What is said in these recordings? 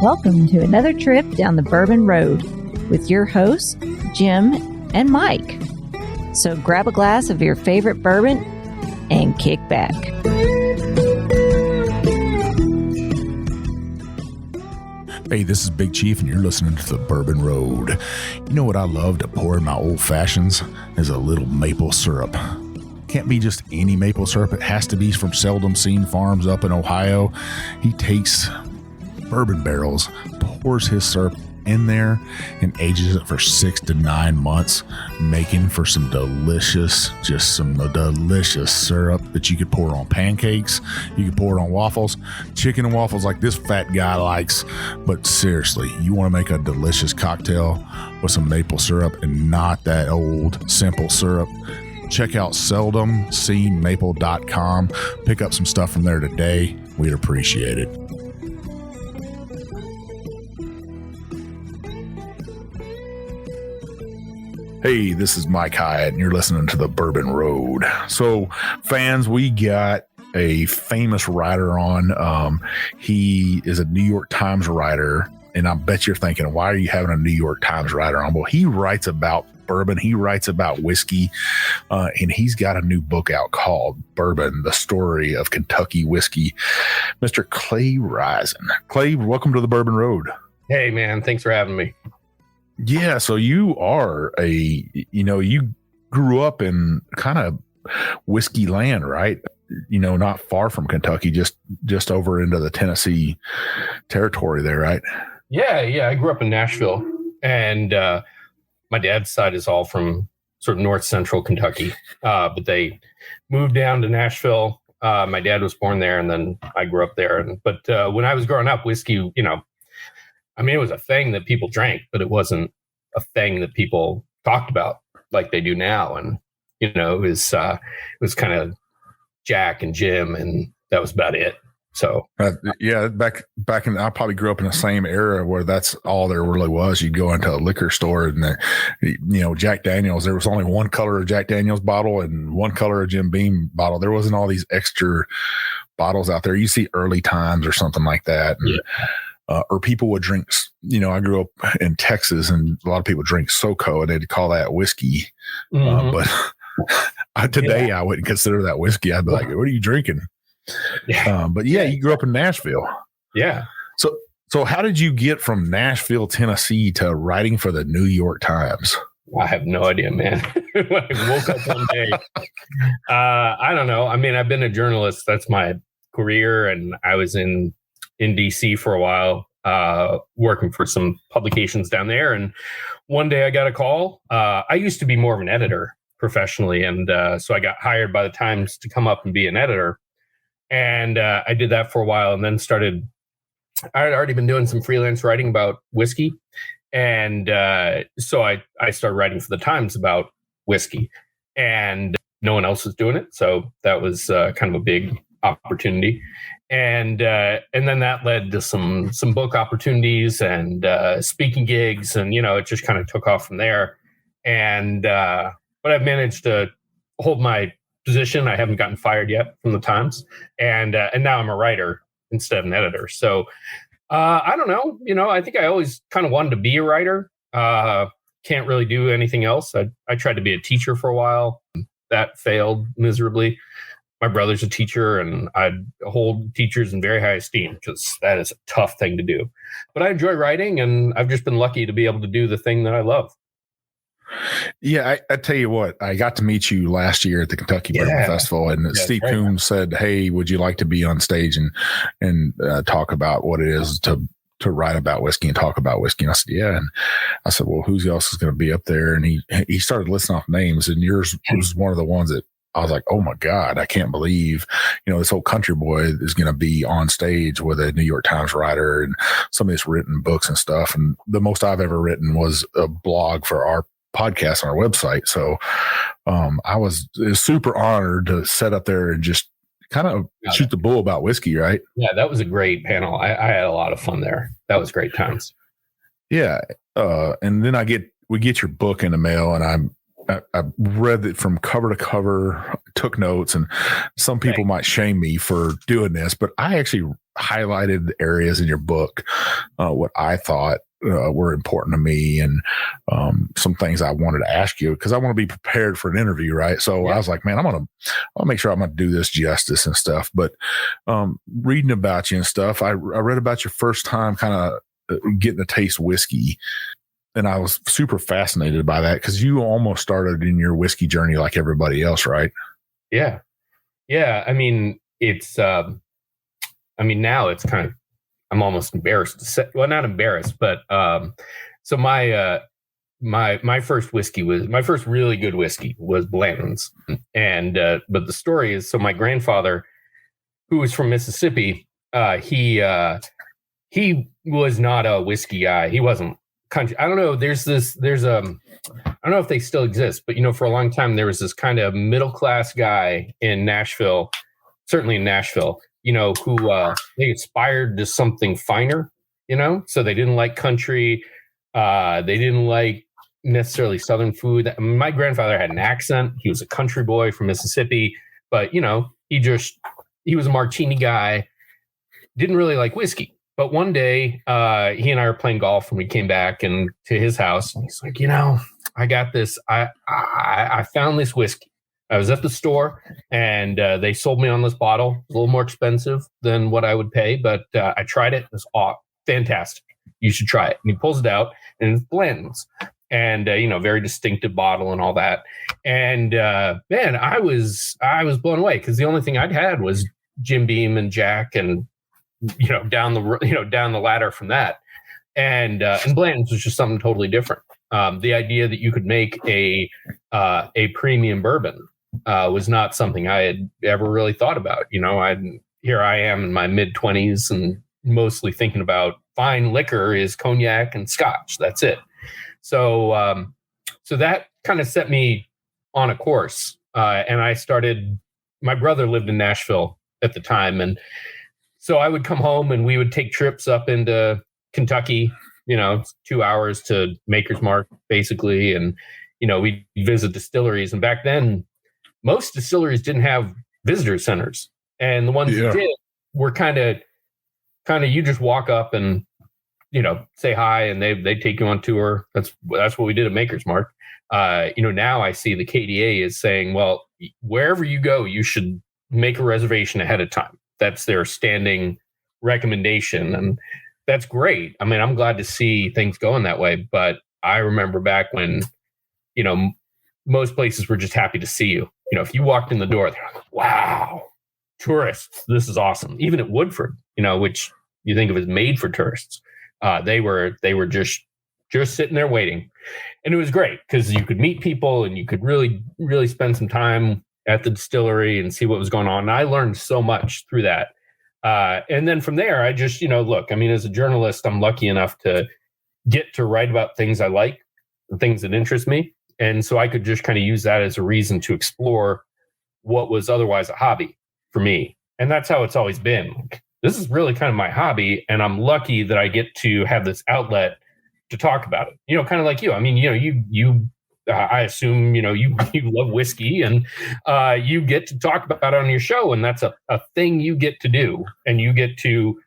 Welcome to another trip down the Bourbon Road with your hosts, Jim and Mike. So grab a glass of your favorite bourbon and kick back. Hey, this is Big Chief, and you're listening to the Bourbon Road. You know what I love to pour in my old fashions is a little maple syrup. Can't be just any maple syrup. It has to be from Seldom Seen Farms up in Ohio. He takes bourbon barrels, pours his syrup in there, and ages it for 6 to 9 months, making for some delicious syrup that you could pour on pancakes. You could pour it on waffles, chicken and waffles like this fat guy likes. But seriously, you want to make a delicious cocktail with some maple syrup and not that old simple syrup. Check out seldomseenmaple.com. Pick up some stuff from there today. We'd appreciate it. Hey, this is Mike Hyatt, and you're listening to the Bourbon Road. So, fans, we got a famous writer on. He is a New York Times writer, and I bet you're thinking, why are you having a New York Times writer on? Well, he writes about bourbon. He writes about whiskey, and he's got a new book out called Bourbon, the Story of Kentucky Whiskey. Mr. Clay Risen. Clay, welcome to the Bourbon Road. Hey, man. Thanks for having me. Yeah, so you are you grew up in kind of whiskey land, right? Not far from Kentucky, just over into the Tennessee territory there, right? Yeah. I grew up in Nashville, and my dad's side is all from sort of north central Kentucky, but they moved down to Nashville. My dad was born there, and then I grew up there. But when I was growing up, whiskey, it was a thing that people drank, but it wasn't a thing that people talked about like they do now. And, it was kind of Jack and Jim, and that was about it. So, back in, I probably grew up in the same era where that's all there really was. You'd go into a liquor store and, Jack Daniels, there was only one color of Jack Daniels bottle and one color of Jim Beam bottle. There wasn't all these extra bottles out there. You see Early Times or something like that. And, or people would drink, I grew up in Texas, and a lot of people drink SoCo, and they'd call that whiskey. Mm-hmm. But today I wouldn't consider that whiskey. I'd be like, what are you drinking? Yeah. But you grew up in Nashville. Yeah. So how did you get from Nashville, Tennessee to writing for the New York Times? I have no idea, man. When I woke up one day, I don't know. I've been a journalist. That's my career. And I was in DC for a while, working for some publications down there. And one day I got a call. I used to be more of an editor professionally. And so I got hired by the Times to come up and be an editor. And I did that for a while, and then I had already been doing some freelance writing about whiskey. And so I started writing for the Times about whiskey, and no one else was doing it. So that was kind of a big opportunity. And then that led to some book opportunities and speaking gigs, and it just kind of took off from there. And but I've managed to hold my position. I haven't gotten fired yet from the Times, and now I'm a writer instead of an editor. So I don't know. I think I always kind of wanted to be a writer. Can't really do anything else. I tried to be a teacher for a while. That failed miserably. My brother's a teacher, and I hold teachers in very high esteem because that is a tough thing to do. But I enjoy writing, and I've just been lucky to be able to do the thing that I love. Yeah, I tell you what, I got to meet you last year at the Kentucky Bourbon Festival, and Steve Coombs said, "Hey, would you like to be on stage and talk about what it is to write about whiskey and talk about whiskey?" And I said, "Yeah." And I said, "Well, who else is going to be up there?" And he started listing off names, and yours was one of the ones that I was like, oh my God, I can't believe, this old country boy is going to be on stage with a New York Times writer and some of these written books and stuff. And the most I've ever written was a blog for our podcast on our website. So I was super honored to sit up there and just kind of shoot the bull about whiskey, right? Yeah, that was a great panel. I had a lot of fun there. That was great times. Yeah. And then we get your book in the mail, and I read it from cover to cover, took notes, and some people might shame me for doing this, but I actually highlighted areas in your book, what I thought were important to me, and some things I wanted to ask you because I want to be prepared for an interview, right? So I was like, man, I'll make sure I'm going to do this justice and stuff. But reading about you and stuff, I read about your first time kind of getting to taste whiskey. And I was super fascinated by that because you almost started in your whiskey journey like everybody else, right? Yeah. Yeah. I mean, now it's kind of, I'm almost embarrassed to say, well, not embarrassed, but so my first whiskey my first really good whiskey was Blanton's. And but the story is, so my grandfather, who was from Mississippi, he was not a whiskey guy. He wasn't country. I don't know. I don't know if they still exist, but for a long time there was this kind of middle class guy in Nashville, certainly in Nashville, who they aspired to something finer, so they didn't like country. They didn't like necessarily Southern food. My grandfather had an accent. He was a country boy from Mississippi, but he was a martini guy, didn't really like whiskey. But one day, he and I were playing golf, and we came back and to his house, and he's like, I got this. I found this whiskey. I was at the store, and they sold me on this bottle. It was a little more expensive than what I would pay, but I tried it. It was fantastic. You should try it. And he pulls it out, and it's Blanton's, and very distinctive bottle and all that. And man, I was blown away because the only thing I'd had was Jim Beam and Jack, and down the ladder from that, and Blanton's was just something totally different. The idea that you could make a premium bourbon was not something I had ever really thought about. Here I am in my mid-20s and mostly thinking about fine liquor is cognac and scotch. That's it. So that kind of set me on a course, and I started. My brother lived in Nashville at the time, and so I would come home and we would take trips up into Kentucky, 2 hours to Maker's Mark, basically. And, we'd visit distilleries. And back then, most distilleries didn't have visitor centers. And the ones that did were kind of you just walk up and, say hi, and they take you on tour. That's what we did at Maker's Mark. Now I see the KDA is saying, well, wherever you go, you should make a reservation ahead of time. That's their standing recommendation. And that's great. I mean, I'm glad to see things going that way. But I remember back when, most places were just happy to see you. If you walked in the door, they're like, wow, tourists, this is awesome. Even at Woodford, which you think of as made for tourists, they were just sitting there waiting. And it was great because you could meet people and you could really, really spend some time at the distillery and see what was going on. And I learned so much through that. And then from there, I just, look, I mean, as a journalist, I'm lucky enough to get to write about things I like and things that interest me. And so I could just kind of use that as a reason to explore what was otherwise a hobby for me. And that's how it's always been. This is really kind of my hobby. And I'm lucky that I get to have this outlet to talk about it, kind of like you. I mean, you I assume, you love whiskey and you get to talk about it on your show. And that's a thing you get to do, and you get to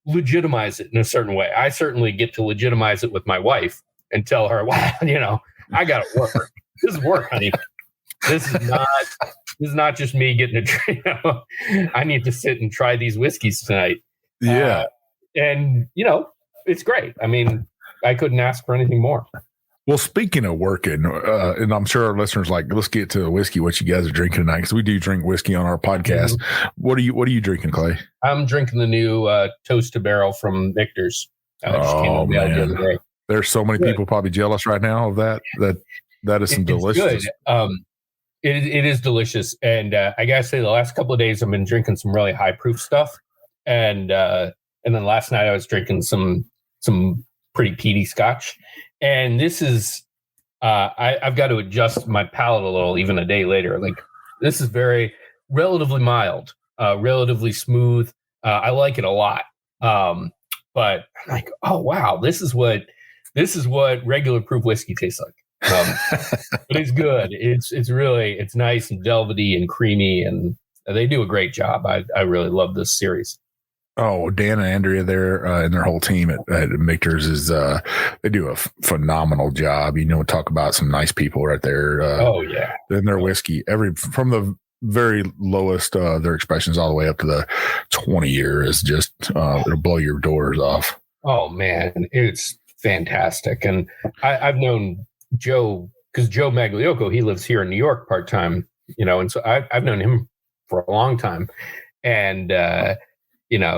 legitimize it in a certain way. I certainly get to legitimize it with my wife and tell her, wow, I got to work. This is work, honey. This is not just me getting a drink. I need to sit and try these whiskeys tonight. Yeah. And it's great. I mean, I couldn't ask for anything more. Well, speaking of working, and I'm sure our listeners let's get to the whiskey, what you guys are drinking tonight, because we do drink whiskey on our podcast. Mm-hmm. What are you drinking, Clay? I'm drinking the new Toast to Barrel from Victor's. Oh, man. The other day. There's so many people probably jealous right now of that. That is some delicious. Good. It is delicious. And I got to say, the last couple of days, I've been drinking some really high proof stuff. And then last night I was drinking some pretty peaty scotch. And this is, I've got to adjust my palate a little, even a day later. Like, this is relatively mild, relatively smooth. I like it a lot. But I'm like, oh wow, this is what regular proof whiskey tastes like. But it's good. It's nice and velvety and creamy, and they do a great job. I really love this series. Oh, Dan and Andrea there and their whole team at Michter's is they do a phenomenal job. Talk about some nice people right there. And their whiskey, from the very lowest their expressions all the way up to the 20-year is just it'll blow your doors off. Oh man, it's fantastic. And I've known Joe, because Joe Magliocco, he lives here in New York part-time, and so I've known him for a long time. And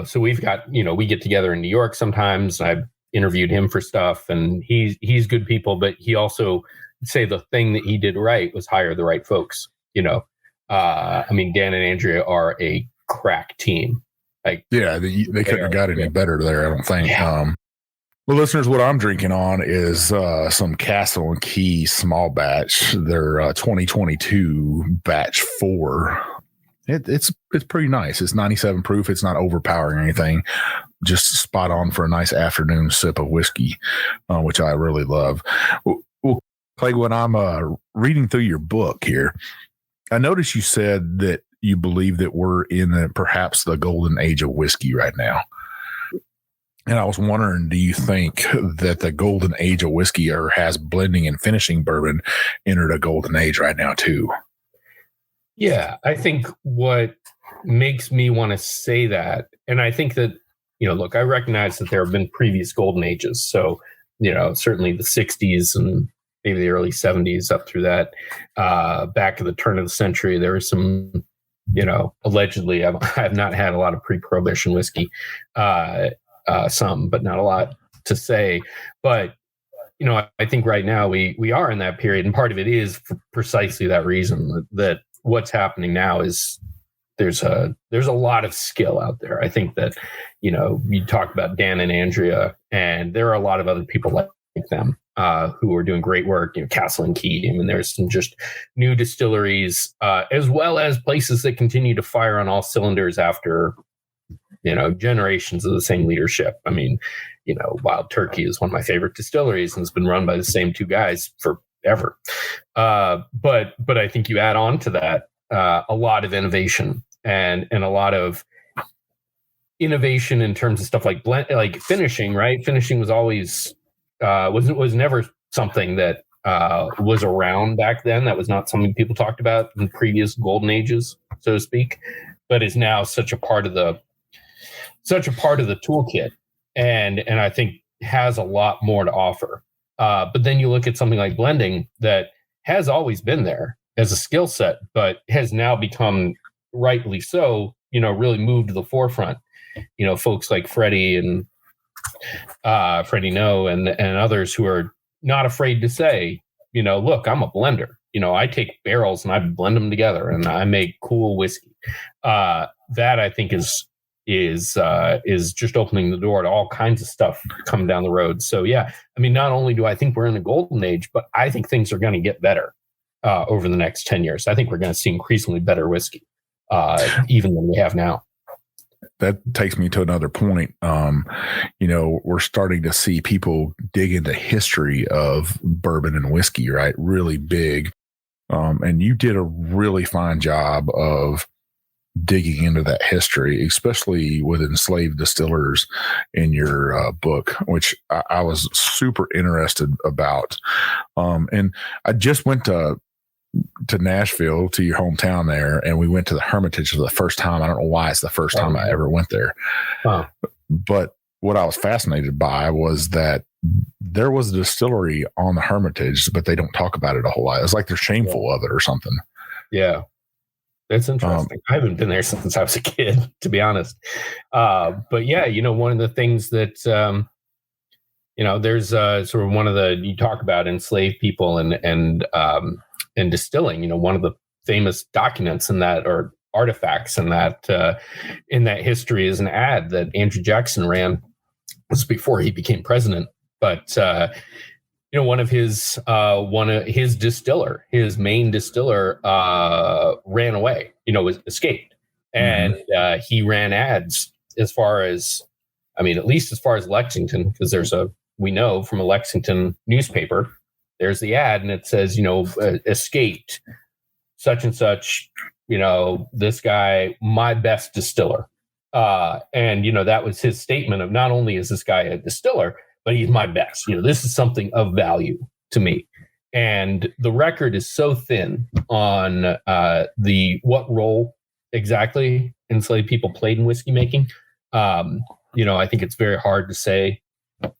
so we've got, we get together in New York sometimes. I've interviewed him for stuff, and he's good people, but he also say the thing that he did right was hire the right folks. Dan and Andrea are a crack team. Like, yeah, they couldn't have got any better there, I don't think. Yeah. Well, listeners, what I'm drinking on is some Castle and Key small batch. Their 2022 batch 4. It's pretty nice. It's 97 proof. It's not overpowering or anything. Just spot on for a nice afternoon sip of whiskey, which I really love. Well, Clay, when I'm reading through your book here, I noticed you said that you believe that we're in perhaps the golden age of whiskey right now. And I was wondering, do you think that the golden age of whiskey, or has blending and finishing bourbon entered a golden age right now too? Yeah, I think what makes me want to say that, and I think that, look, I recognize that there have been previous golden ages. So, certainly the 60s and maybe the early 70s up through that, back at the turn of the century, there was some, allegedly, I've not had a lot of pre-prohibition whiskey, some, but not a lot to say. But, I think right now we are in that period, and part of it is for precisely that reason, that what's happening now is there's a lot of skill out there. I think that, you talk about Dan and Andrea, and there are a lot of other people like them who are doing great work, Castle and Key. I mean, there's some just new distilleries, as well as places that continue to fire on all cylinders after, generations of the same leadership. I mean, Wild Turkey is one of my favorite distilleries, and it's been run by the same two guys forever. But I think you add on to that a lot of innovation and a lot of innovation in terms of stuff like like finishing, right? Finishing was always was never something that was around back then. That was not something people talked about in previous golden ages, so to speak, but is now such a part of the toolkit, and I think has a lot more to offer. But then you look at something like blending that has always been there as a skill set, but has now become, rightly so, really moved to the forefront. Folks like Freddie and Freddie No and others who are not afraid to say, look, I'm a blender. I take barrels and I blend them together and I make cool whiskey. That I think is just opening the door to all kinds of stuff coming down the road. So yeah, I mean, not only do I think we're in a golden age, but I think things are going to get better over the next 10 years. I think we're going to see increasingly better whiskey, even than we have now. That takes me to another point. We're starting to see people dig into history of bourbon and whiskey, right? Really big. And you did a really fine job of digging into that history, especially with enslaved distillers in your book, which I was super interested about. And I just went to Nashville, to your hometown there, and we went to the Hermitage for the first time. I don't know why it's the first time I ever went there. Huh. But what I was fascinated by was that there was a distillery on the Hermitage, but they don't talk about it a whole lot. It's like they're shameful of it or something. Yeah. That's interesting. I haven't been there since I was a kid, to be honest. But yeah, one of the things that, there's sort of one of the, you talk about enslaved people and distilling, one of the famous documents in that, or artifacts in that history, is an ad that Andrew Jackson ran. This was before he became president, but one of his distiller, his main distiller, ran away, escaped. And he ran ads as far as, at least as far as Lexington, because we know from a Lexington newspaper, there's the ad and it says, escaped such and such, this guy, my best distiller. And, that was his statement of not only is this guy a distiller, but he's my best. This is something of value to me. And the record is so thin on what role exactly enslaved people played in whiskey making. I think it's very hard to say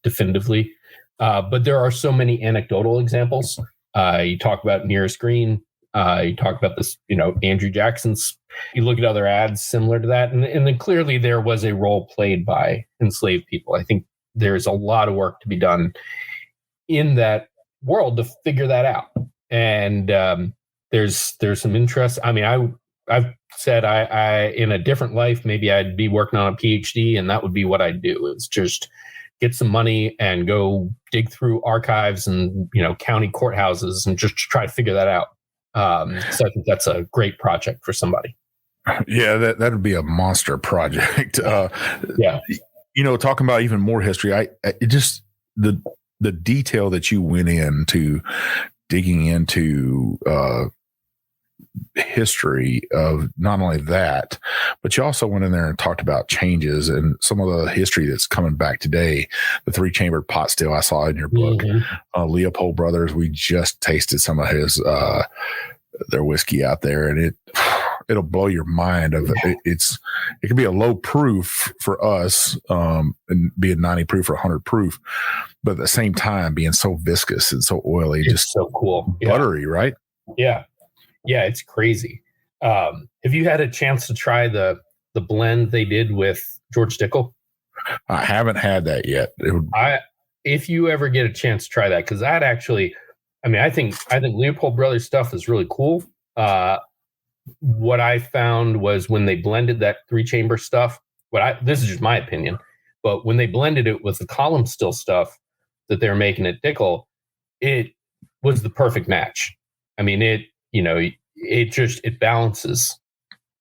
definitively. But there are so many anecdotal examples. You talk about Nearest Green. You talk about this, Andrew Jackson's. You look at other ads similar to that. And then clearly there was a role played by enslaved people. I think there's a lot of work to be done in that world to figure that out. And there's some interest. I mean, I've said I in a different life, maybe I'd be working on a PhD, and that would be what I'd do. It's just get some money and go dig through archives and, county courthouses and just try to figure that out. So I think that's a great project for somebody. Yeah, that'd be a monster project. Yeah. Talking about even more history, it just the detail that you went into digging into history of not only that, but you also went in there and talked about changes and some of the history that's coming back today. The 3-chambered pot still I saw in your book, Leopold Brothers. We just tasted some of his their whiskey out there, and it'll blow your mind. It can be a low proof for us, and be a 90 proof or 100 proof, but at the same time being so viscous and so oily, it's just so cool, buttery, right? Yeah, it's crazy. Have you had a chance to try the blend they did with George Dickel? I haven't had that yet. If you ever get a chance to try that, because that actually, I think Leopold Brothers stuff is really cool. What I found was when they blended that 3-chamber stuff, this is just my opinion, but when they blended it with the column still stuff that they're making at Dickel, it was the perfect match. It balances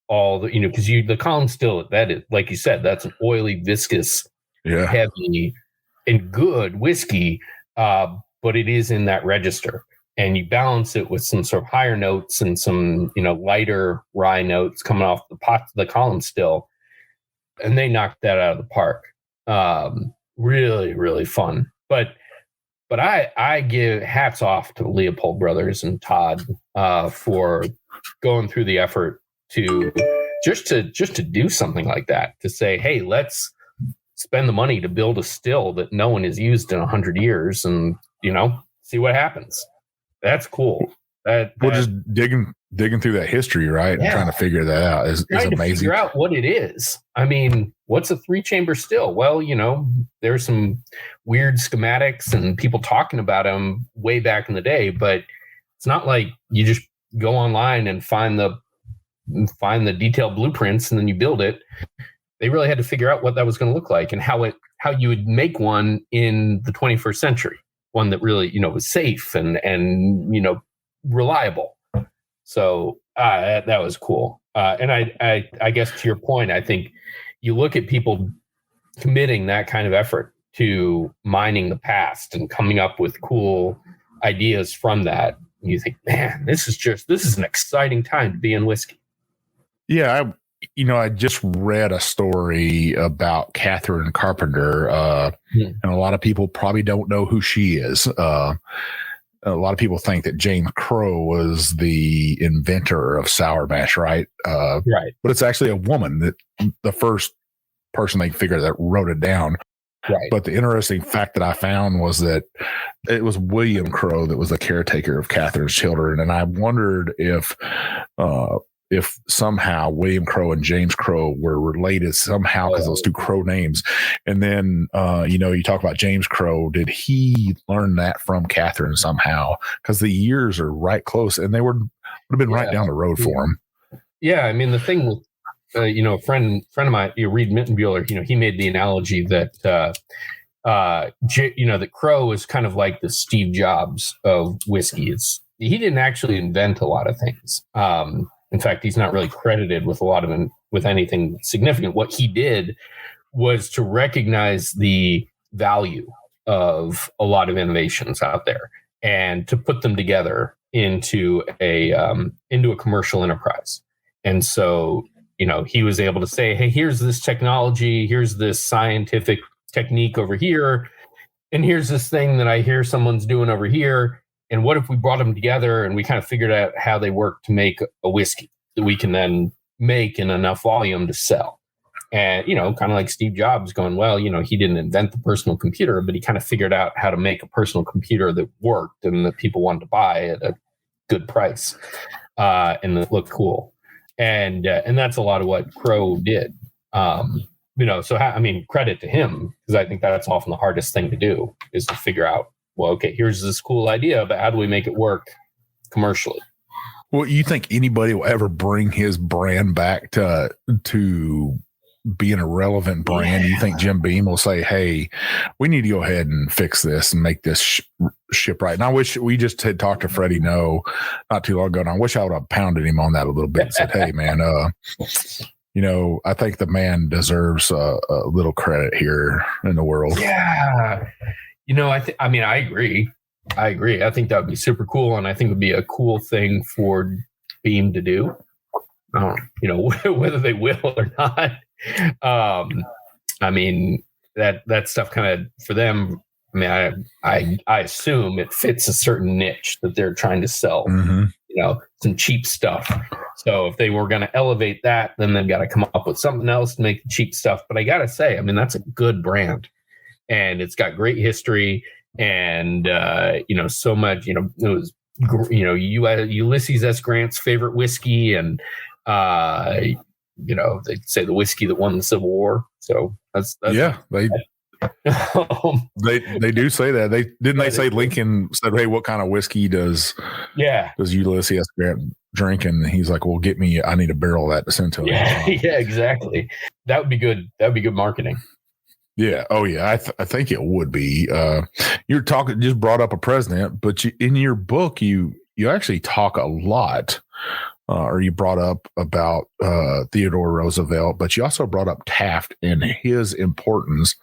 all the, because the column still, that is, like you said, that's an oily, viscous, heavy, and good whiskey, but it is in that register. And you balance it with some sort of higher notes and some, lighter rye notes coming off the column still. And they knocked that out of the park. Really, really fun. But I give hats off to Leopold Brothers and Todd for going through the effort to do something like that, to say, hey, let's spend the money to build a still that no one has used in 100 years and, see what happens. That's cool. We're just digging through that history, right? Yeah. And trying to figure that out is amazing. To figure out what it is. What's a 3-chamber still? Well, there's some weird schematics and people talking about them way back in the day, but it's not like you just go online and find the detailed blueprints and then you build it. They really had to figure out what that was going to look like and how you would make one in the 21st century. One that really, was safe and reliable. So that was cool. And I guess to your point, I think you look at people committing that kind of effort to mining the past and coming up with cool ideas from that. And you think, man, this is an exciting time to be in whiskey. Yeah. I just read a story about Catherine Carpenter, and a lot of people probably don't know who she is. A lot of people think that James Crowe was the inventor of sour mash, right? Right. But it's actually a woman, that the first person they figured that wrote it down. Right. But the interesting fact that I found was that it was William Crowe that was the caretaker of Catherine's children, and I wondered if somehow William Crowe and James Crowe were related somehow because those two Crowe names. And then, you talk about James Crowe. Did he learn that from Catherine somehow? Because the years are right close, and they would have been right down the road for him. Yeah, the thing with a friend of mine, Reed Mittenbuehler, he made the analogy that that Crowe is kind of like the Steve Jobs of whiskey. He didn't actually invent a lot of things. In fact, he's not really credited with with anything significant. What he did was to recognize the value of a lot of innovations out there and to put them together into a commercial enterprise. And so, he was able to say, hey, here's this technology, here's this scientific technique over here, and here's this thing that I hear someone's doing over here. And what if we brought them together and we kind of figured out how they work to make a whiskey that we can then make in enough volume to sell? And, kind of like Steve Jobs going, well, he didn't invent the personal computer, but he kind of figured out how to make a personal computer that worked and that people wanted to buy at a good price and that looked cool. And that's a lot of what Crow did. Credit to him, because I think that's often the hardest thing to do is to figure out, well, okay, here's this cool idea, but how do we make it work commercially? Well, you think anybody will ever bring his brand back to being a relevant brand? You think Jim Beam will say, hey, we need to go ahead and fix this and make this ship right? And I wish we just had talked to Freddie No not too long ago, and I wish I would have pounded him on that a little bit and said, hey, man, I think the man deserves a little credit here in the world. Yeah. I agree. I think that would be super cool. And I think it would be a cool thing for Beam to do. Whether they will or not. That stuff kind of for them. I assume it fits a certain niche that they're trying to sell. Mm-hmm. Some cheap stuff. So if they were going to elevate that, then they've got to come up with something else to make the cheap stuff. But I got to say, that's a good brand, and it's got great history, and so much. It was Ulysses S. Grant's favorite whiskey, and they say the whiskey that won the Civil War. So that's yeah. They do say that. They say Lincoln said, hey, what kind of whiskey does Ulysses S. Grant drink? And he's like, well, I need a barrel of that to send to him. Yeah, exactly. That would be good. That would be good marketing. Yeah. Oh yeah. I think it would be. You're talking, just brought up a president, but in your book, you actually talk a lot, or you brought up about Theodore Roosevelt, but you also brought up Taft and his importance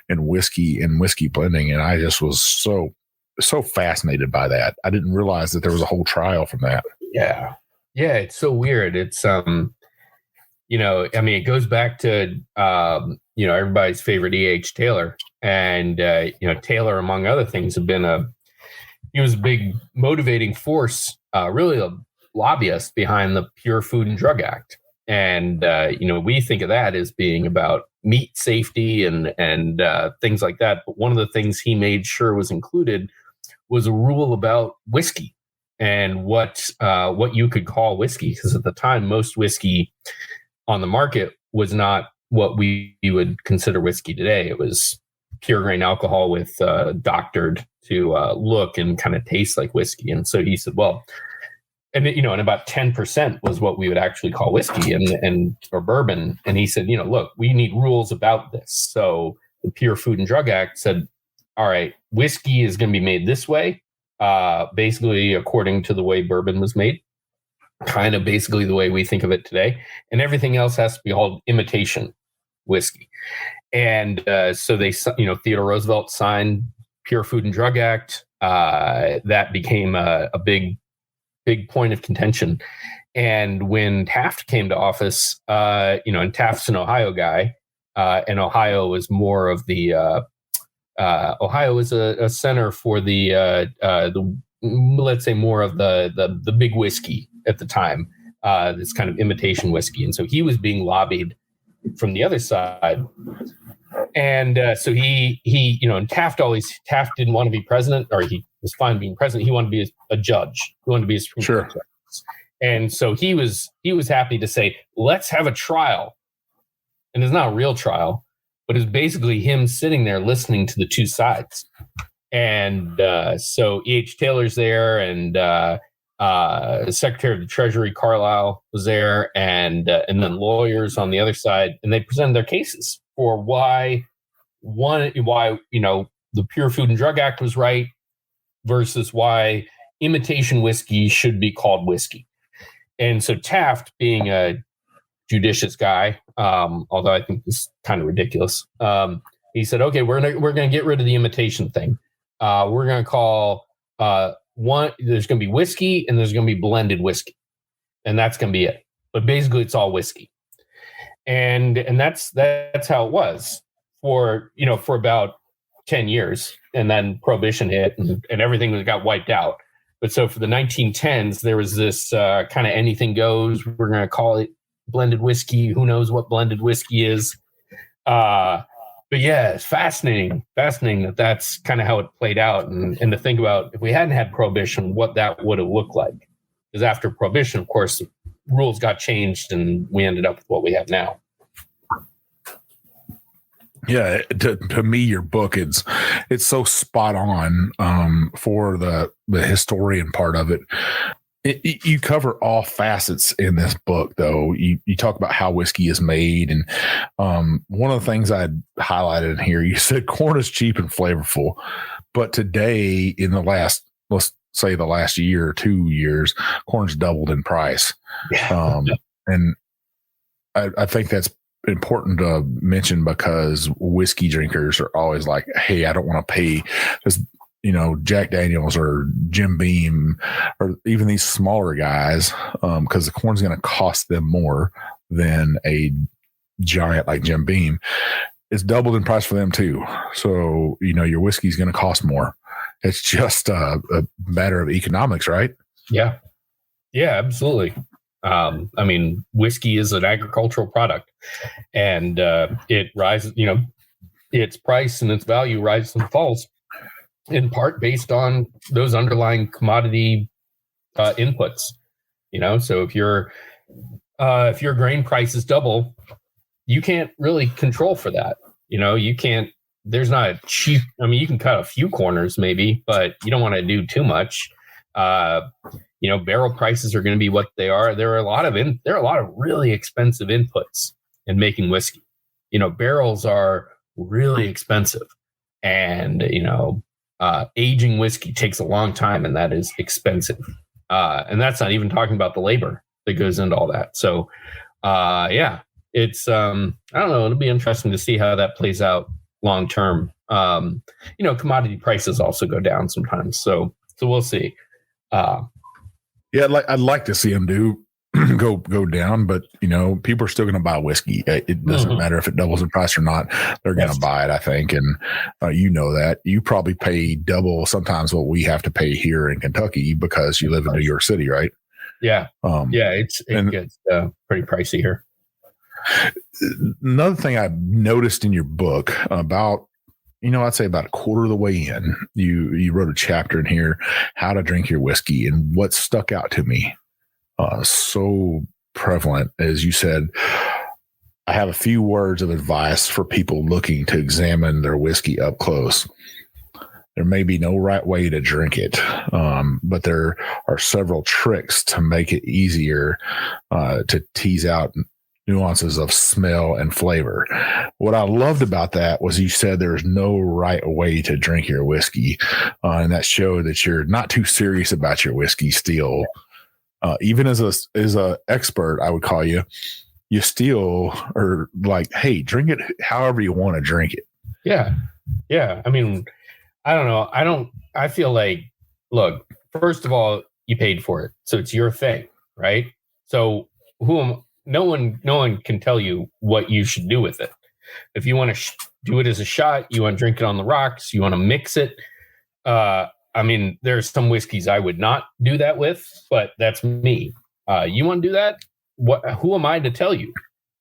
in whiskey and whiskey blending. And I just was so fascinated by that. I didn't realize that there was a whole trial from that. Yeah. Yeah. It's so weird. It's, it goes back to, everybody's favorite E.H. Taylor. And, Taylor, among other things, he was a big motivating force, really a lobbyist behind the Pure Food and Drug Act. And, we think of that as being about meat safety and things like that. But one of the things he made sure was included was a rule about whiskey and what you could call whiskey. Because at the time, most whiskey on the market was not what we would consider whiskey today. It was pure grain alcohol with doctored to look and kind of taste like whiskey. And so he said, well, and about 10% was what we would actually call whiskey or bourbon. And he said, look, we need rules about this. So the Pure Food and Drug Act said, all right, whiskey is going to be made this way, basically according to the way bourbon was made, kind of basically the way we think of it today. And everything else has to be called imitation whiskey. And so they, Theodore Roosevelt signed Pure Food and Drug Act. That became a big point of contention. And when Taft came to office, and Taft's an Ohio guy, and Ohio was more of the Ohio was a center for the let's say more of the big whiskey at the time, this kind of imitation whiskey. And so he was being lobbied from the other side. And so he and Taft didn't want to be president, or he was fine being president. He wanted to be a judge. He wanted to be a Supreme Court judge. And so he was happy to say, let's have a trial. And it's not a real trial, but it's basically him sitting there listening to the two sides. And so E.H. Taylor's there, and Secretary of the Treasury Carlisle was there, and then lawyers on the other side, and they presented their cases for why the Pure Food and Drug Act was right versus why imitation whiskey should be called whiskey. And so Taft, being a judicious guy, although I think this is kind of ridiculous, he said, okay, we're gonna get rid of the imitation thing. We're gonna call there's gonna be whiskey and there's gonna be blended whiskey, and that's gonna be it. But basically, it's all whiskey. And that's how it was for about 10 years. And then Prohibition hit and everything got wiped out. But so for the 1910s, there was this kind of anything goes. We're going to call it blended whiskey. Who knows what blended whiskey is? But yeah, it's fascinating that that's kind of how it played out. And to think about if we hadn't had Prohibition, what that would have looked like. Because after Prohibition, of course, the rules got changed and we ended up with what we have now. Yeah, to me, your book it's so spot on for the historian part of it. You cover all facets in this book, though. You talk about how whiskey is made, and one of the things I highlighted in here, you said corn is cheap and flavorful, but today, in the last, let's say the last year or 2 years, corn's doubled in price. Yeah. And I think that's important to mention because whiskey drinkers are always like, hey, I don't want to pay this, Jack Daniels or Jim Beam or even these smaller guys because the corn's going to cost them more than a giant like Jim Beam. It's doubled in price for them too. So, your whiskey's going to cost more. It's just a matter of economics, right? Yeah. Yeah, absolutely. Whiskey is an agricultural product and it rises, its price and its value rises and falls in part based on those underlying commodity inputs, so if your grain prices double, you can't really control for that. You can't, there's not a cheap, you can cut a few corners maybe, but you don't want to do too much. Barrel prices are going to be what they are. There are a lot of really expensive inputs in making whiskey. Barrels are really expensive, and aging whiskey takes a long time, and that is expensive. And that's not even talking about the labor that goes into all that. So, it's I don't know. It'll be interesting to see how that plays out long term. Commodity prices also go down sometimes, so we'll see. Yeah, I'd like to see them go down, but people are still going to buy whiskey. It doesn't matter if it doubles in price or not; they're going to buy it, I think. And that you probably pay double sometimes what we have to pay here in Kentucky because you live in New York City, right? Yeah, it gets pretty pricey here. Another thing I noticed in your book about. I'd say about a quarter of the way in, you wrote a chapter in here, how to drink your whiskey. And what stuck out to me so prevalent, as you said, I have a few words of advice for people looking to examine their whiskey up close. There may be no right way to drink it, but there are several tricks to make it easier to tease out nuances of smell and flavor. What I loved about that was you said there's no right way to drink your whiskey, and that showed that you're not too serious about your whiskey still. Even as a expert, I would call you still are like, hey, drink it however you want to drink it. Yeah. I don't know. I feel like, look, first of all, you paid for it, so it's your thing, right? So no one can tell you what you should do with it. If you want to do it as a shot, you want to drink it on the rocks, you want to mix it. There's some whiskeys I would not do that with, but that's me. You want to do that? Who am I to tell you?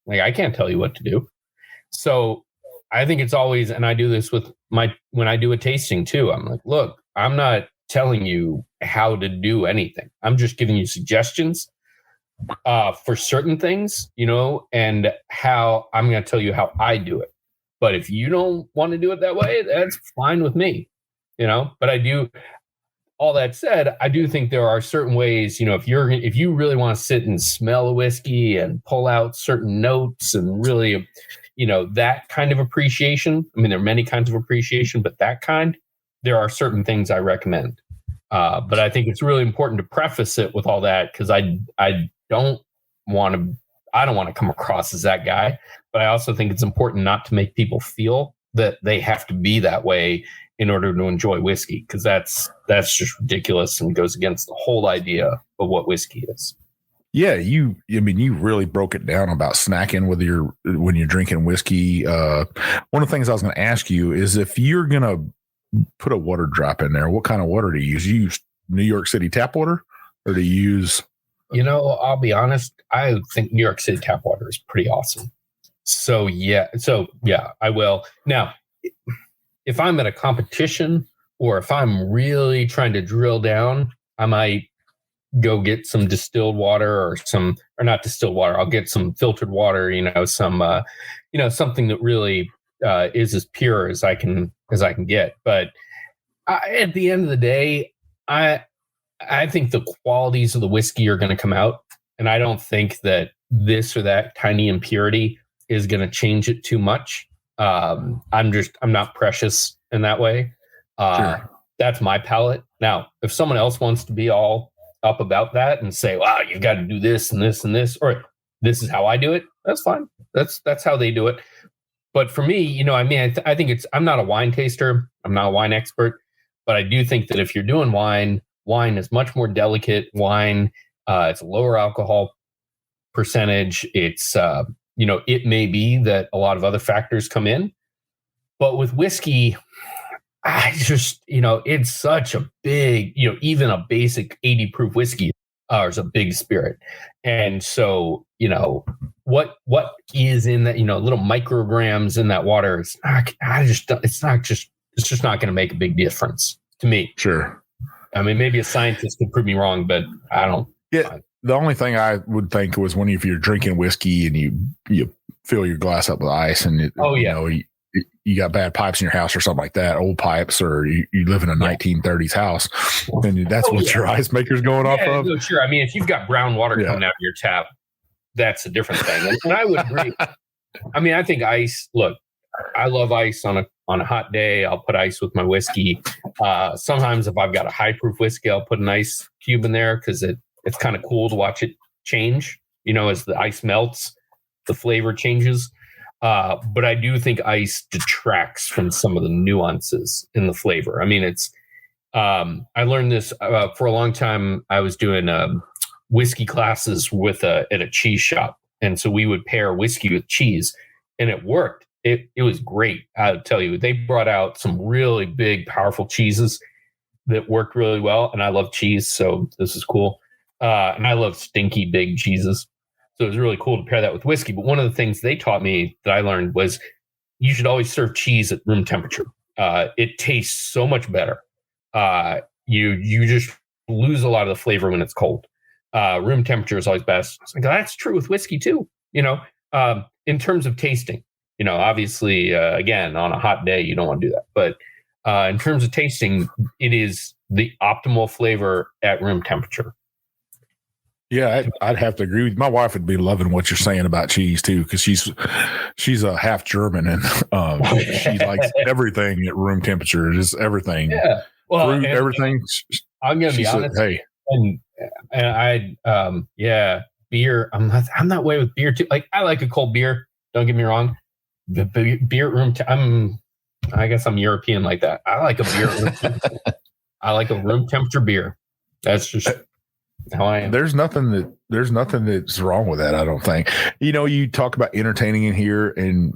Like, I can't tell you what to do. So I think it's always, and I do this with when I do a tasting too, I'm like, look, I'm not telling you how to do anything. I'm just giving you suggestions for certain things, and how I'm going to tell you how I do it. But if you don't want to do it that way, that's fine with me, but I do. All that said, I do think there are certain ways, if you really want to sit and smell a whiskey and pull out certain notes and really, that kind of appreciation. There are many kinds of appreciation, but that kind, there are certain things I recommend. But I think it's really important to preface it with all that, because I don't want to come across as that guy, but I also think it's important not to make people feel that they have to be that way in order to enjoy whiskey, because that's just ridiculous and goes against the whole idea of what whiskey is. Yeah, you really broke it down about snacking when you're drinking whiskey. One of the things I was going to ask you is if you're going to put a water drop in there, what kind of water do you use? You use New York City tap water, or do you use? I'll be honest. I think New York City tap water is pretty awesome. So yeah, I will. Now, if I'm at a competition or if I'm really trying to drill down, I might go get some distilled water or not distilled water. I'll get some filtered water, something that really is as pure as I can get. But at the end of the day, I think the qualities of the whiskey are going to come out. And I don't think that this or that tiny impurity is going to change it too much. I'm not precious in that way. Sure. That's my palate. Now, if someone else wants to be all up about that and say, wow, you've got to do this and this and this, or this is how I do it, that's fine. That's how they do it. But for me, I think I'm not a wine taster. I'm not a wine expert, but I do think that if you're doing wine is much more delicate. Wine, it's a lower alcohol percentage. It's, it may be that a lot of other factors come in, but with whiskey, I just, it's such a big, even a basic 80 proof whiskey is a big spirit. And so, what is in that, little micrograms in that water, it's just not going to make a big difference to me. Sure. I mean, maybe a scientist could prove me wrong, but I don't. Yeah. The only thing I would think was if you're drinking whiskey and you fill your glass up with ice and you got bad pipes in your house or something like that, old pipes, or you live in a 1930s house, then that's what your ice maker's going off of. No, sure. I mean, if you've got brown water coming out of your tap, that's a different thing. And I would agree. I mean, I think ice, look, I love ice on a hot day. I'll put ice with my whiskey. Sometimes if I've got a high proof whiskey, I'll put an ice cube in there because it's kind of cool to watch it change, as the ice melts, the flavor changes. But I do think ice detracts from some of the nuances in the flavor. I mean, I learned this for a long time. I was doing whiskey classes at a cheese shop. And so we would pair whiskey with cheese, and it worked. It was great. I'll tell you, they brought out some really big, powerful cheeses that worked really well. And I love cheese, so this is cool. And I love stinky, big cheeses. So it was really cool to pair that with whiskey. But one of the things they taught me that I learned was you should always serve cheese at room temperature. It tastes so much better. You just lose a lot of the flavor when it's cold. Room temperature is always best. Like, that's true with whiskey too. In terms of tasting, obviously, again, on a hot day, you don't want to do that. But in terms of tasting, it is the optimal flavor at room temperature. Yeah, I'd have to agree with you. My wife would be loving what you're saying about cheese too, because she's a half German and she likes everything at room temperature. Just everything, fruit, everything. I'm gonna be honest. Hey, and beer. I'm that way with beer too. Like, I like a cold beer. Don't get me wrong. The beer room. I guess I'm European like that. I like a beer room. I like a room temperature beer. That's just how I am. There's nothing that's wrong with that, I don't think. You talk about entertaining in here, and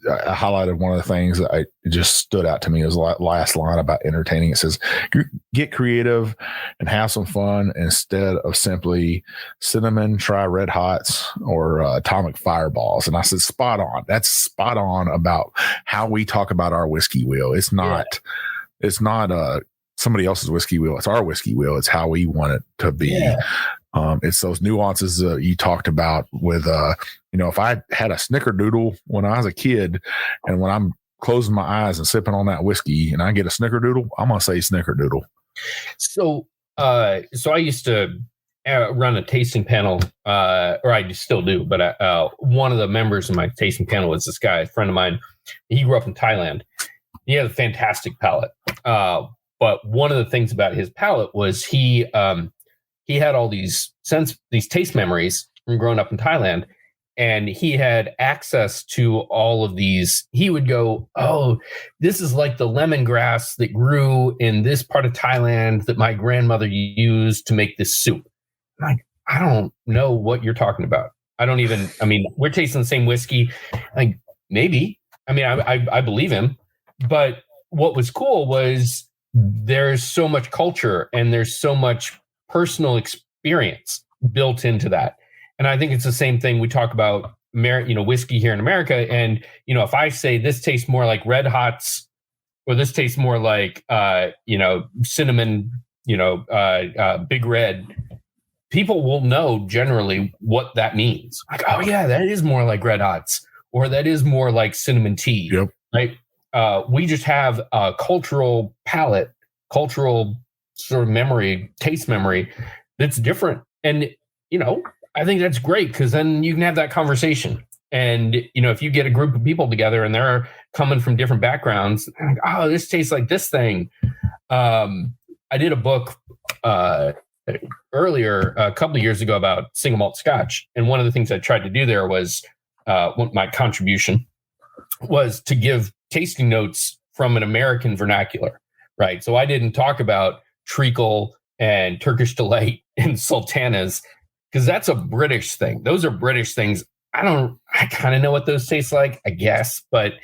I highlighted one of the things that it just stood out to me as the last line about entertaining. It says, get creative and have some fun instead of simply cinnamon, try red hots, or atomic fireballs. And I said, spot on. That's spot on about how we talk about our whiskey wheel. It's not somebody else's whiskey wheel. It's our whiskey wheel. It's how we want it to be. Yeah. It's those nuances you talked about with, if I had a snickerdoodle when I was a kid, and when I'm closing my eyes and sipping on that whiskey and I get a snickerdoodle, I'm going to say snickerdoodle. So I used to run a tasting panel, or I still do, but one of the members of my tasting panel was this guy, a friend of mine. He grew up in Thailand. He had a fantastic palate. But one of the things about his palate was he had all these taste memories from growing up in Thailand, and he had access to all of these. He would go, "Oh, this is like the lemongrass that grew in this part of Thailand that my grandmother used to make this soup." I'm like, I don't know what you're talking about. We're tasting the same whiskey. Like, maybe. I mean, I believe him. But what was cool was there's so much culture and there's so much personal experience built into that. And I think it's the same thing we talk about, whiskey here in America. And, if I say this tastes more like Red Hots, or this tastes more like, cinnamon, Big Red, people will know generally what that means. Like, oh yeah, that is more like Red Hots, or that is more like cinnamon tea. Yep. Right. We just have a cultural palate, cultural sort of memory, taste memory that's different. And, I think that's great, because then you can have that conversation. And, if you get a group of people together and they're coming from different backgrounds, like, oh, this tastes like this thing. I did a book earlier, a couple of years ago, about single malt Scotch. And one of the things I tried to do there was, my contribution was to give tasting notes from an American vernacular, right? So I didn't talk about treacle and Turkish delight and sultanas, because that's a British thing. Those are British things. I kind of know what those taste like, I guess, but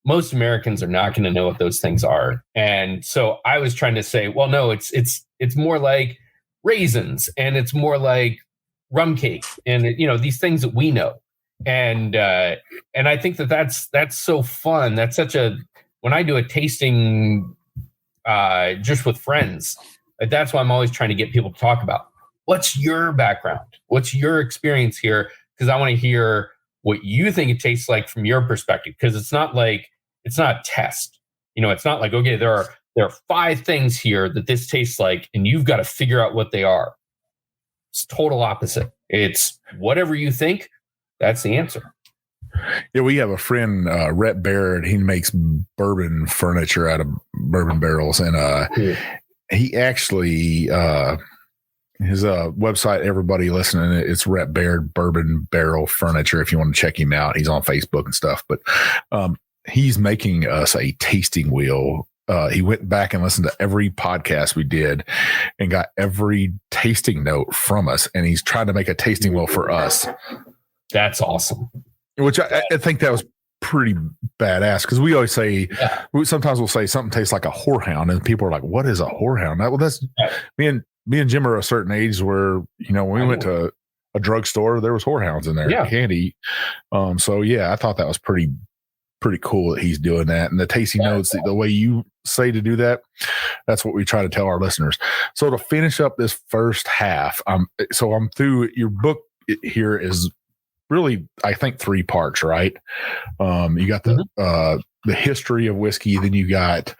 most Americans are not going to know what those things are. And so I was trying to say, well, no, it's more like raisins, and it's more like rum cake, and these things that we know. And I think that's so fun. That's when I do a tasting just with friends, that's why I'm always trying to get people to talk about, what's your background? What's your experience here? Because I want to hear what you think it tastes like from your perspective. Because it's not a test. It's not like, okay, there are 5 things here that this tastes like, and you've got to figure out what they are. It's total opposite. It's whatever you think, that's the answer. Yeah, we have a friend, Rhett Barrett. He makes bourbon furniture out of bourbon barrels, and he actually his website, everybody listening, it's Rhett Barrett Bourbon Barrel Furniture. If you want to check him out, he's on Facebook and stuff. But he's making us a tasting wheel. He went back and listened to every podcast we did and got every tasting note from us, and he's trying to make a tasting wheel for us. That's awesome. Which I think that was pretty badass, because we always say, sometimes we'll say something tastes like a whorehound, and people are like, what is a whorehound? Well, that's me and Jim are a certain age where, when we went to a drugstore, there was whorehounds in there, candy. So yeah, I thought that was pretty cool that he's doing that. And the tasting notes, the way you say to do that, that's what we try to tell our listeners. So to finish up this first half, I'm through. Your book here is really, I think, 3 parts, right? You got the history of whiskey, then you got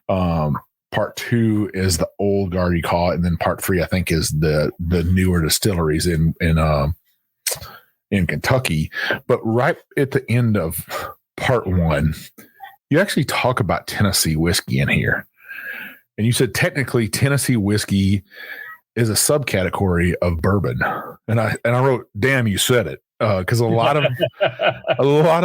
part 2 is the old guard, you call it, and then part 3, I think, is the newer distilleries in Kentucky. But right at the end of part 1, you actually talk about Tennessee whiskey in here, and you said technically Tennessee whiskey is a subcategory of bourbon, and I wrote, "Damn, you said it." Because a lot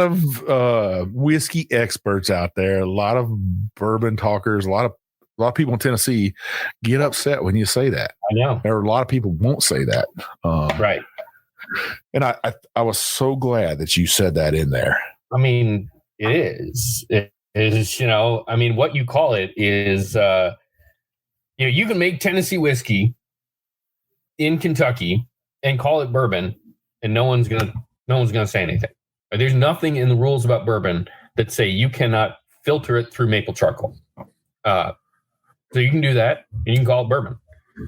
of whiskey experts out there, a lot of bourbon talkers, a lot of people in Tennessee get upset when you say that. I know. There are a lot of people won't say that. Right. And I was so glad that you said that in there. I mean, it is. It is, what you call it is, you can make Tennessee whiskey in Kentucky and call it bourbon, and no one's gonna say anything. There's nothing in the rules about bourbon that say you cannot filter it through maple charcoal. So you can do that, and you can call it bourbon.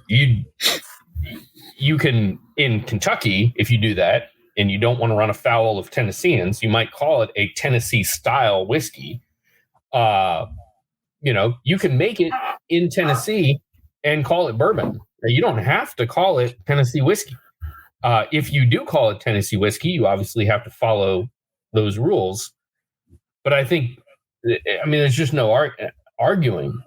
You can, in Kentucky, if you do that, and you don't want to run afoul of Tennesseans, you might call it a Tennessee style whiskey. You can make it in Tennessee and call it bourbon. You don't have to call it Tennessee whiskey. If you do call it Tennessee whiskey, you obviously have to follow those rules. But I think, there's just no arguing.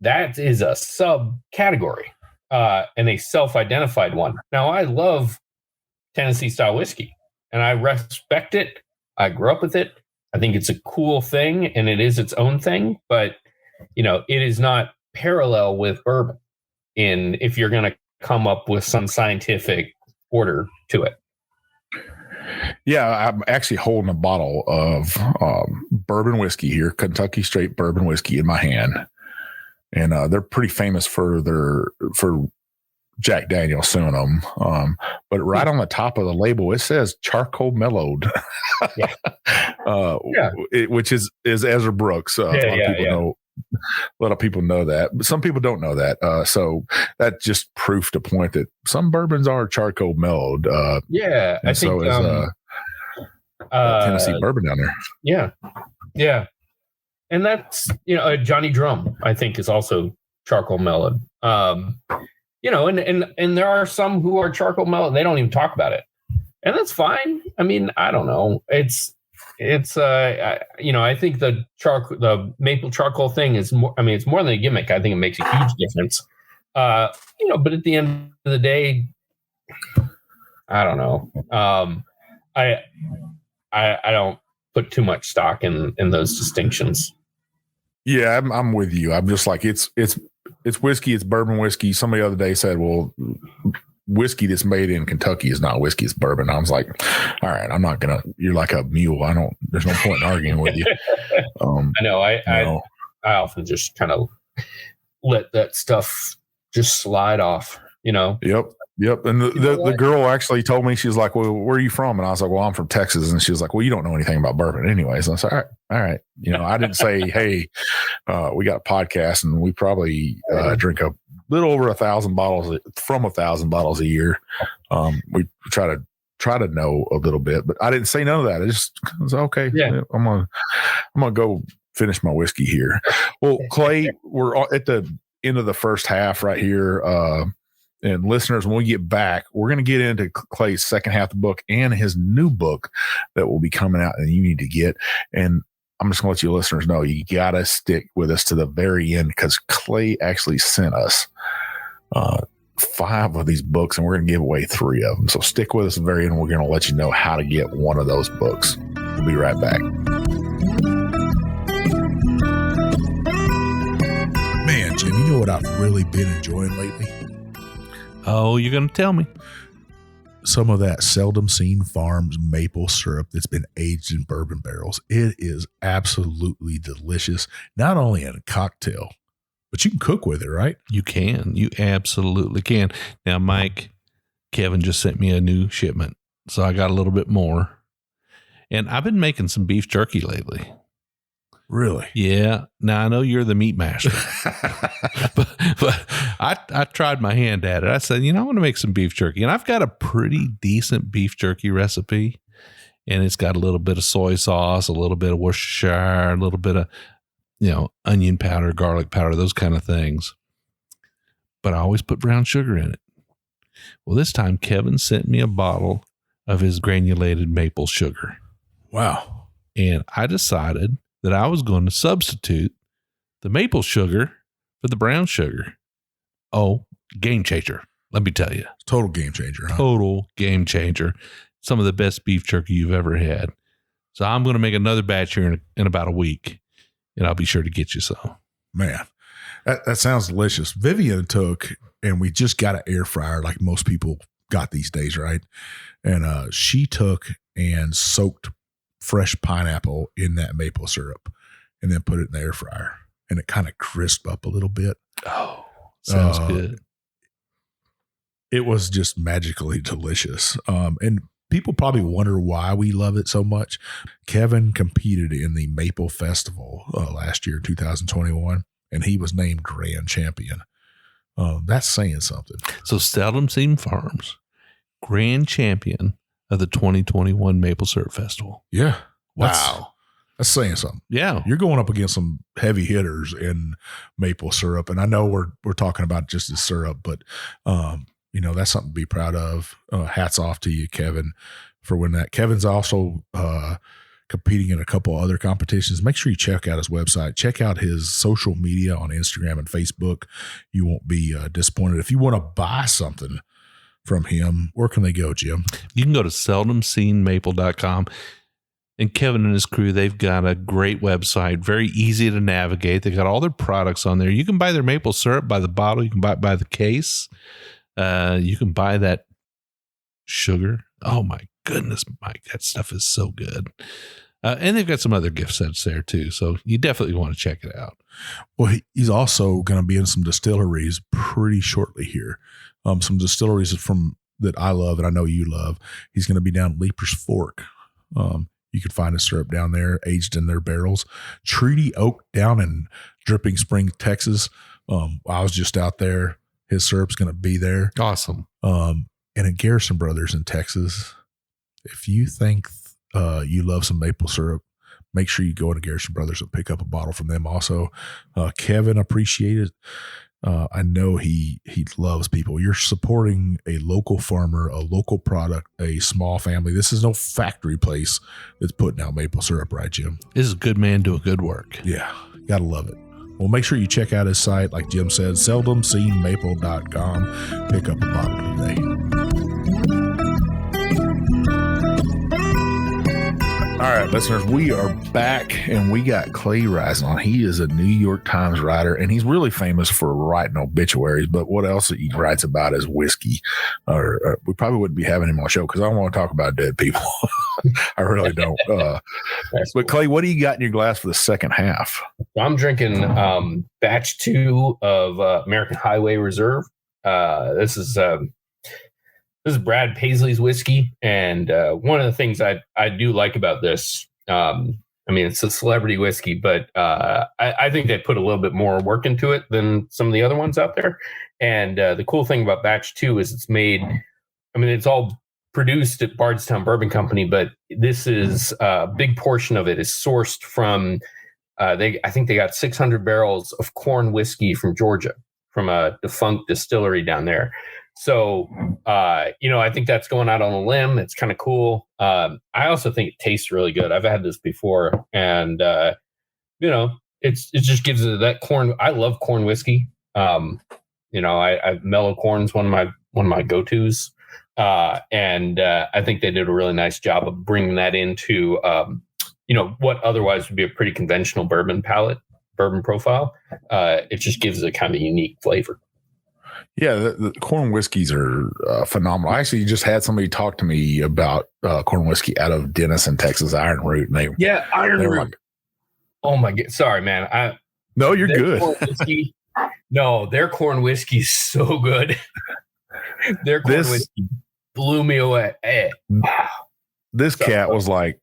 That is a subcategory and a self-identified one. Now, I love Tennessee style whiskey, and I respect it. I grew up with it. I think it's a cool thing, and it is its own thing. But, it is not parallel with bourbon if you're going to come up with some scientific order to it. Yeah, I'm actually holding a bottle of bourbon whiskey here, Kentucky straight bourbon whiskey in my hand. And they're pretty famous for Jack Daniel's suing them. But right on the top of the label, it says charcoal mellowed, which is Ezra Brooks. A lot of people know that, but some people don't know that. So that just proof to point that some bourbons are charcoal mellowed. I think so is Tennessee bourbon down there. Yeah. And that's, Johnny Drum, I think, is also charcoal mellowed. And there are some who are charcoal mellowed. They don't even talk about it. And that's fine. I mean, I don't know. I think the maple charcoal thing is more, I mean, it's more than a gimmick. I think it makes a huge difference. But at the end of the day, I don't know. I don't put too much stock in those distinctions. Yeah, I'm with you. I'm just like, it's whiskey, it's bourbon whiskey. Somebody the other day said, well, whiskey that's made in Kentucky is not whiskey, it's bourbon. I was like, all right, I'm not gonna, you're like a mule. There's no point in arguing with you. I know. I often just kind of let that stuff just slide off, Yep. And the girl actually told me, she was like, well, where are you from? And I was like, well, I'm from Texas. And she was like, well, you don't know anything about bourbon anyway. So I said, all right. I didn't say, hey, we got a podcast and we probably drink a little over 1,000 bottles a year. We try to know a little bit, but I didn't say none of that. I just was okay. Yeah. I'm gonna go finish my whiskey here. Well, Clay, we're at the end of the first half right here. And listeners, when we get back, we're going to get into Clay's second half of the book and his new book that will be coming out and you need to get. And I'm just going to let you listeners know, you got to stick with us to the very end because Clay actually sent us 5 of these books and we're going to give away 3 of them. So stick with us at the very end. We're going to let you know how to get one of those books. We'll be right back. Man, Jim, you know what I've really been enjoying lately? Oh, you're going to tell me. Some of that Seldom Seen Farms maple syrup that's been aged in bourbon barrels. It is absolutely delicious, not only in a cocktail, but you can cook with it, right? You can. You absolutely can. Now, Mike, Kevin just sent me a new shipment, so I got a little bit more. And I've been making some beef jerky lately. Really? Yeah. Now, I know you're the meat master, but I tried my hand at it. I said, I want to make some beef jerky. And I've got a pretty decent beef jerky recipe. And it's got a little bit of soy sauce, a little bit of Worcestershire, a little bit of, onion powder, garlic powder, those kind of things. But I always put brown sugar in it. Well, this time Kevin sent me a bottle of his granulated maple sugar. Wow. And I decided that I was going to substitute the maple sugar for the brown sugar. Oh, game changer. Let me tell you. Total game changer. Huh? Total game changer. Some of the best beef jerky you've ever had. So I'm going to make another batch here in about a week, and I'll be sure to get you some. Man, that sounds delicious. Vivian took, and we just got an air fryer like most people got these days, right? And she took and soaked fresh pineapple in that maple syrup and then put it in the air fryer, and it kind of crisped up a little bit. Oh, sounds good. It was just magically delicious. And people probably wonder why we love it so much. Kevin competed in the Maple Festival last year, 2021, and he was named grand champion. That's saying something. So Seldom Seen Farms, grand champion of the 2021 Maple Syrup Festival. Yeah. Wow. That's saying something. Yeah. You're going up against some heavy hitters in maple syrup. And I know we're talking about just the syrup, but, that's something to be proud of. Hats off to you, Kevin, for winning that. Kevin's also competing in a couple other competitions. Make sure you check out his website. Check out his social media on Instagram and Facebook. You won't be disappointed. If you want to buy something from him, where can they go, Jim? You can go to seldomseenmaple.com. And Kevin and his crew, they've got a great website, very easy to navigate. They got all their products on there. You can buy their maple syrup by the bottle. You can buy it by the case. You can buy that sugar. Oh my goodness, Mike, that stuff is so good. And they've got some other gift sets there too, so you definitely want to check it out. Well, he's also going to be in some distilleries pretty shortly here. Some distilleries that I love and I know you love. He's going to be down Leaper's Fork. You can find a syrup down there, aged in their barrels. Treaty Oak down in Dripping Spring, Texas. I was just out there. His syrup's going to be there. Awesome. And at Garrison Brothers in Texas, if you think you love some maple syrup, make sure you go into Garrison Brothers and pick up a bottle from them also. Kevin appreciated. I know he loves people. You're supporting a local farmer, a local product, a small family. This is no factory place that's putting out maple syrup, right, Jim? This is a good man doing good work. Yeah, gotta love it. Well, make sure you check out his site, like Jim said, seldomseenmaple.com. Pick up a bottle today. All right, listeners, we are back, and we got Clay Rising on. He is a New York Times writer, and he's really famous for writing obituaries, but what else he writes about is whiskey. Or we probably wouldn't be having him on the show because I don't want to talk about dead people. I really don't. But Clay, what do you got in your glass for the second half? I'm drinking batch 2 of American Highway Reserve. This is Brad Paisley's whiskey, and one of the things I do like about this, I mean, it's a celebrity whiskey, but I think they put a little bit more work into it than some of the other ones out there. And the cool thing about batch 2 is it's made, I mean, it's all produced at Bardstown Bourbon Company, but this is a big portion of it is sourced from, I think they got 600 barrels of corn whiskey from Georgia, from a defunct distillery down there. So, I think that's going out on a limb. It's kind of cool. I also think it tastes really good. I've had this before, and, it just gives it that corn. I love corn whiskey. Mellow corn's one of my go-tos. And I think they did a really nice job of bringing that into, what otherwise would be a pretty conventional bourbon profile. It just gives it a kind of unique flavor. Yeah, the corn whiskeys are phenomenal. I actually just had somebody talk to me about corn whiskey out of Denison, Texas, Iron Root. And Iron Root. Like, oh my God. Sorry, man. No, you're good. Their corn whiskey is so good. Their corn whiskey blew me away. This cat was like,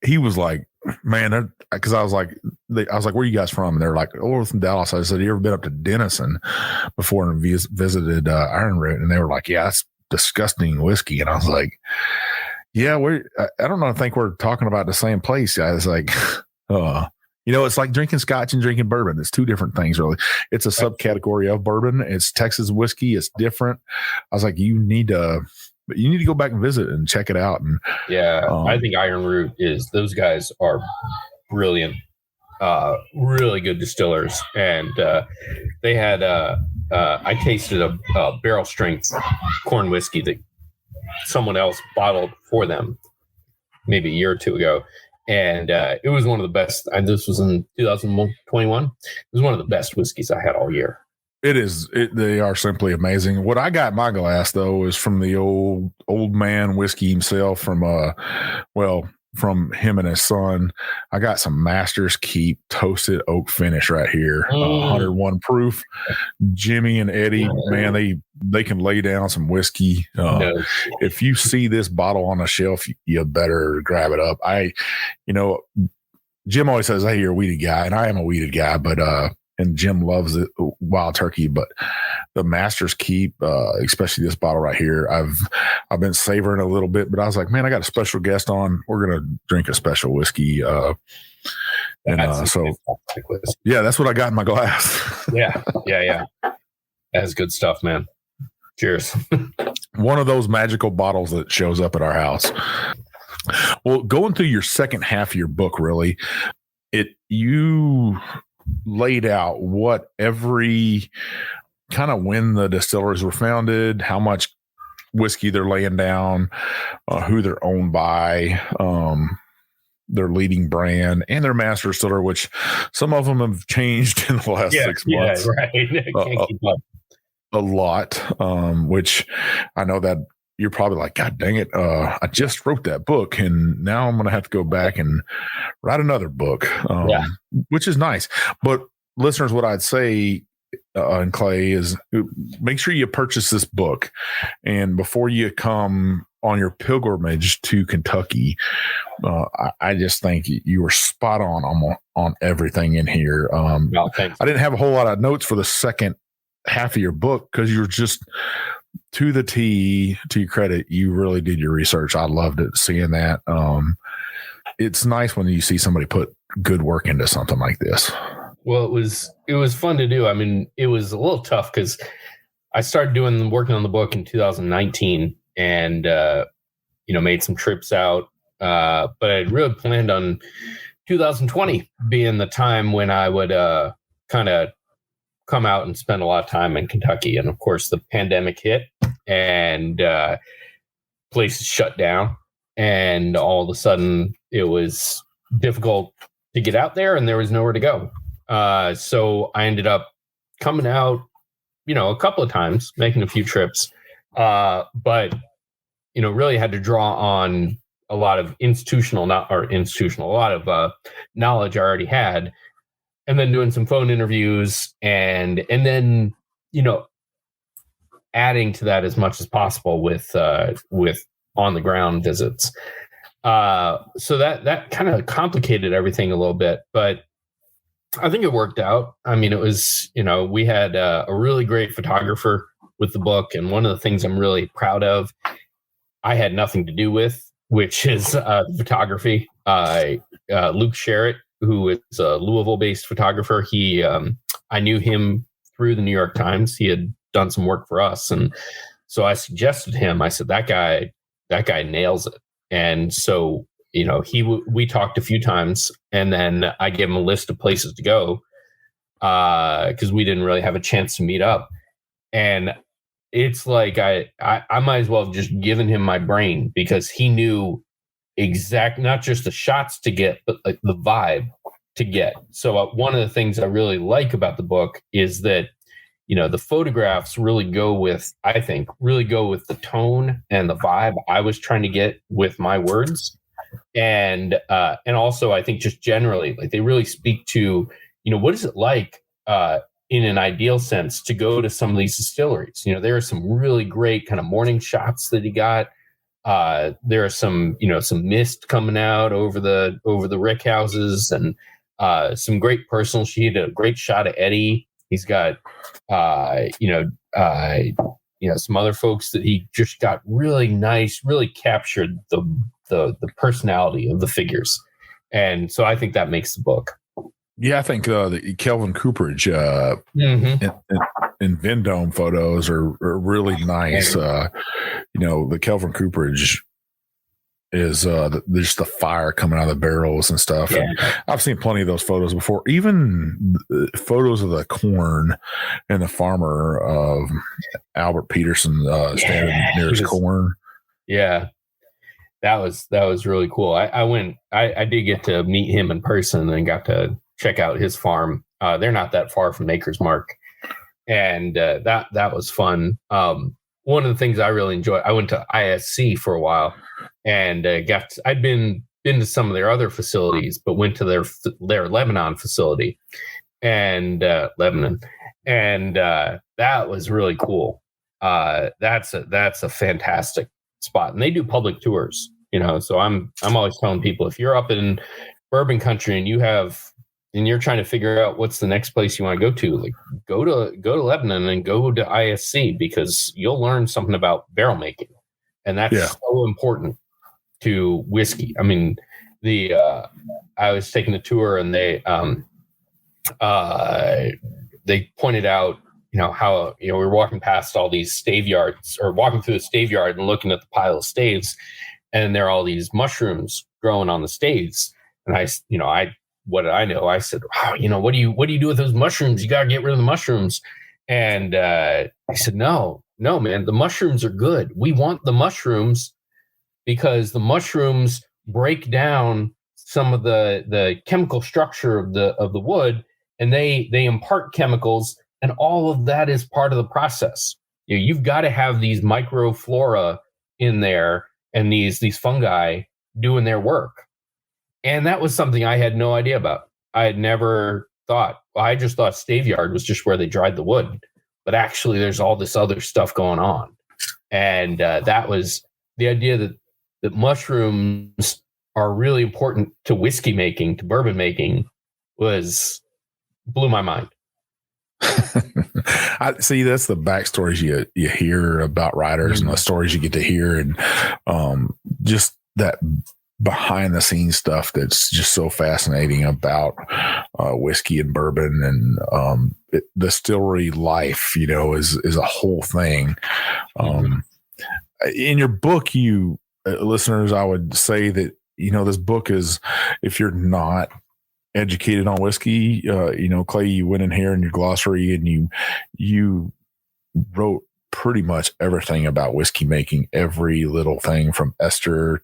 man, because I was like, where are you guys from? And they're like, oh, we're from Dallas. I said, you ever been up to Denison before and visited Iron Root? And they were like, yeah, that's disgusting whiskey. And I was like, yeah, I don't know. I think we're talking about the same place. I was like, it's like drinking scotch and drinking bourbon. It's two different things, really. It's a subcategory of bourbon. It's Texas whiskey. It's different. I was like, you need to go back and visit and check it out. And I think Iron Root those guys are brilliant, really good distillers. And they had, I tasted a barrel strength corn whiskey that someone else bottled for them maybe a year or two ago. And it was one of the best. This was in 2021. It was one of the best whiskeys I had all year. It is. They are simply amazing. What I got in my glass, though, is from the old man whiskey himself, from him and his son. I got some Master's Keep Toasted Oak Finish right here, 101 proof. Jimmy and Eddie, man, they can lay down some whiskey. If you see this bottle on the shelf, you better grab it up. Jim always says, "Hey, you're a weeded guy," and I am a weeded guy, but and Jim loves it, Wild Turkey, but the Master's Keep, especially this bottle right here, I've been savoring a little bit, but I was like, man, I got a special guest on. We're gonna drink a special whiskey, that's what I got in my glass. Yeah. That's good stuff, man. Cheers. One of those magical bottles that shows up at our house. Well, going through your second half of your book, really, you laid out what every kind of when the distilleries were founded, how much whiskey they're laying down, who they're owned by, their leading brand, and their master distiller, which some of them have changed in the last 6 months. Yeah, right. Can't keep up. A lot, which I know that you're probably like, God dang it, I just wrote that book, and now I'm going to have to go back and write another book, which is nice. But listeners, what I'd say, and Clay, is make sure you purchase this book, and before you come on your pilgrimage to Kentucky, I just think you were spot on everything in here. Thanks. I didn't have a whole lot of notes for the second half of your book because you're just to the T. To your credit, you really did your research. I loved it, seeing that. It's nice when you see somebody put good work into something like this. Well, it was fun to do. I mean, it was a little tough because I started working on the book in 2019, and made some trips out. But I really planned on 2020 being the time when I would kind of come out and spend a lot of time in Kentucky. And of course, the pandemic hit, and places shut down, and all of a sudden it was difficult to get out there, and there was nowhere to go. So I ended up coming out, a couple of times, making a few trips, but really had to draw on a lot of a lot of knowledge I already had, and then doing some phone interviews, and then adding to that as much as possible with on the ground visits. So that kind of complicated everything a little bit, but I think it worked out. I mean, it was, we had a really great photographer with the book. And one of the things I'm really proud of, I had nothing to do with, which is photography. Luke Sherritt, who is a Louisville-based photographer. I knew him through the New York Times. He had done some work for us. And so I suggested him, I said, that guy nails it. And so, we talked a few times, and then I gave him a list of places to go because we didn't really have a chance to meet up. And it's like I might as well have just given him my brain, because he knew not just the shots to get, but like the vibe to get. So one of the things I really like about the book is that the photographs really go with the tone and the vibe I was trying to get with my words. And also I think just generally, like, they really speak to, what is it like in an ideal sense to go to some of these distilleries? There are some really great kind of morning shots that he got. There are some mist coming out over the rick houses, and some great personal. She had a great shot of Eddie. He's got, some other folks that he just got really nice, really captured the personality of the figures. And so I think that makes the book. Yeah, I think the Kelvin Cooperage and Vendome photos are really nice. The Kelvin Cooperage is there's the fire coming out of the barrels and stuff. Yeah. And I've seen plenty of those photos before. Even photos of the corn and the farmer of Albert Peterson standing near his corn. Yeah. That was really cool. I did get to meet him in person and got to check out his farm. They're not that far from Maker's Mark. And that was fun. One of the things I really enjoyed, I went to ISC for a while, and I'd been to some of their other facilities, but went to their Lebanon facility, and Lebanon, and that was really cool. That's a fantastic spot, and they do public tours. So I'm always telling people, if you're up in bourbon country and you're trying to figure out what's the next place you want to go to, like go to Lebanon and go to ISC, because you'll learn something about barrel making, and that's so important to whiskey. I mean, I was taking a tour, and they pointed out, how we were walking past all these stave yards, or walking through the stave yard and looking at the pile of staves, and there are all these mushrooms growing on the staves, and what did I know? I said, wow, what do you do with those mushrooms? You got to get rid of the mushrooms. And I said, no, man, the mushrooms are good. We want the mushrooms because the mushrooms break down some of the chemical structure of the wood, and they impart chemicals, and all of that is part of the process. You've got to have these microflora in there and these fungi doing their work. And that was something I had no idea about. I had never thought. I just thought stave yard was just where they dried the wood, but actually there's all this other stuff going on. And that was the idea that mushrooms are really important to whiskey making, to bourbon making, blew my mind. I see. That's the backstories you hear about writers and the stories you get to hear, and just that behind the scenes stuff that's just so fascinating about whiskey and bourbon and distillery life. Is a whole thing. In your book, you listeners, I would say that this book is, if you're not educated on whiskey, Clay, you went in here in your glossary and you wrote pretty much everything about whiskey making, every little thing from ester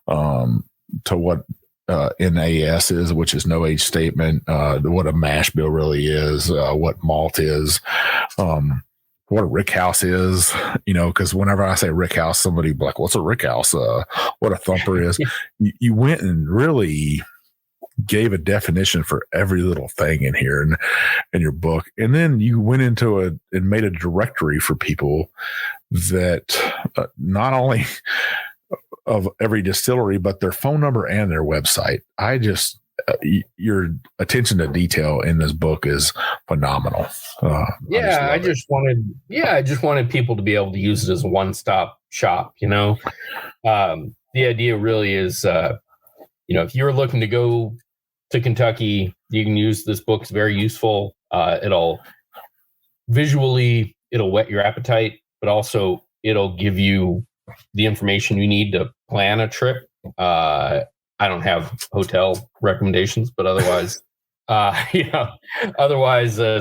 to what NAS is, which is no age statement, what a mash bill really is, what malt is, what a rick house is, because whenever I say rick house, somebody be like, what's a rick house? What a thumper is. You went and really gave a definition for every little thing in here in your book. And then you went into and made a directory for people that not only of every distillery, but their phone number and their website. Your attention to detail in this book is phenomenal. I just wanted people to be able to use it as a one-stop shop. The idea really is, if you're looking to go to Kentucky, you can use this book. It's very useful. It'll whet your appetite, but also it'll give you the information you need to plan a trip. I don't have hotel recommendations, but otherwise, as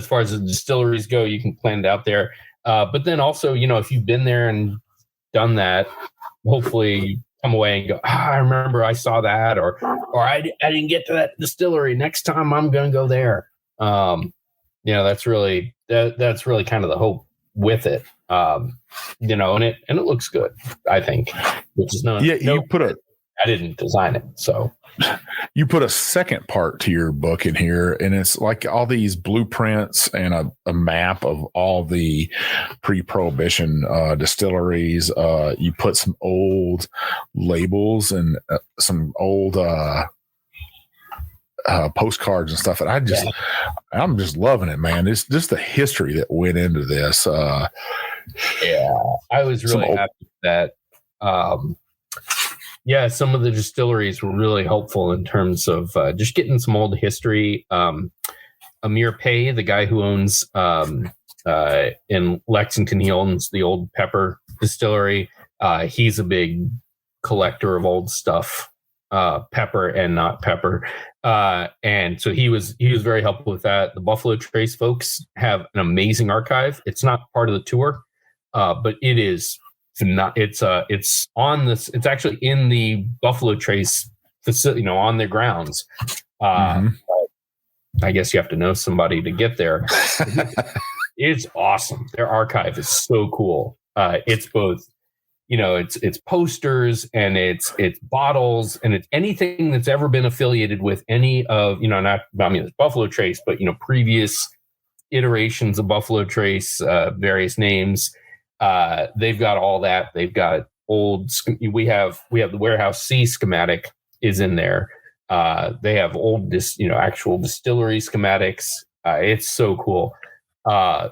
far as the distilleries go, you can plan it out there. But then also, if you've been there and done that, hopefully come away and go, I remember I saw that, or I didn't get to that distillery. Next time I'm going to go there. That's really kind of the hope with it. And it looks good, I think, which is I didn't design it. So you put a second part to your book in here, and it's like all these blueprints and a map of all the pre-prohibition distilleries. You put some old labels and some old postcards and stuff. And I'm just loving it, man. It's just the history that went into this. I was really happy with that. Some of the distilleries were really helpful in terms of just getting some old history. Amir Pei, the guy who owns in Lexington, he owns the Old Pepper distillery. He's a big collector of old stuff, pepper and not pepper. And so he was very helpful with that. The Buffalo Trace folks have an amazing archive. It's not part of the tour, but it is. It's actually in the Buffalo Trace facility, on their grounds. I guess you have to know somebody to get there. It's awesome. Their archive is so cool. It's both, it's posters and it's bottles and it's anything that's ever been affiliated with any of, it's Buffalo Trace, but previous iterations of Buffalo Trace, various names. They've got all that. They've got we have the Warehouse C schematic is in there. They have old, actual distillery schematics. It's so cool.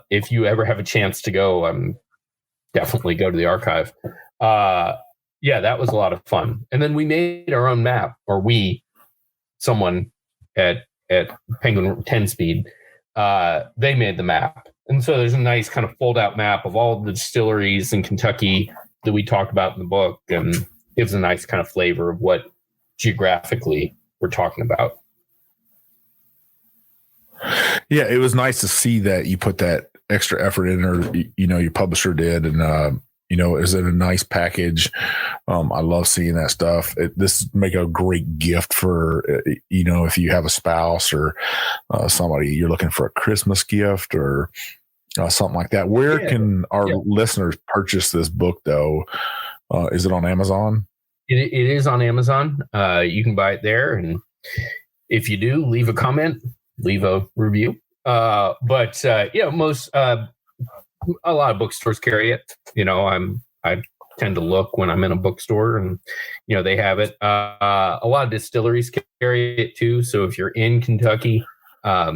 If you ever have a chance to go, definitely go to the archive. That was a lot of fun. And then we made our own map, or someone at Penguin 10 Speed, they made the map. And so there's a nice kind of fold out map of all the distilleries in Kentucky that we talk about in the book, and gives a nice kind of flavor of what geographically we're talking about. Yeah, it was nice to see that you put that extra effort in, or, your publisher did. And, is it a nice package? I love seeing that stuff. This make a great gift for, if you have a spouse or somebody you're looking for a Christmas gift or something like that. Where can our listeners purchase this book, though? Is it on Amazon? It is on Amazon. You can buy it there, and if you do, leave a comment, leave a review. Most a lot of bookstores carry it. I tend to look when I'm in a bookstore, and they have it. A lot of distilleries carry it too. So if you're in Kentucky, I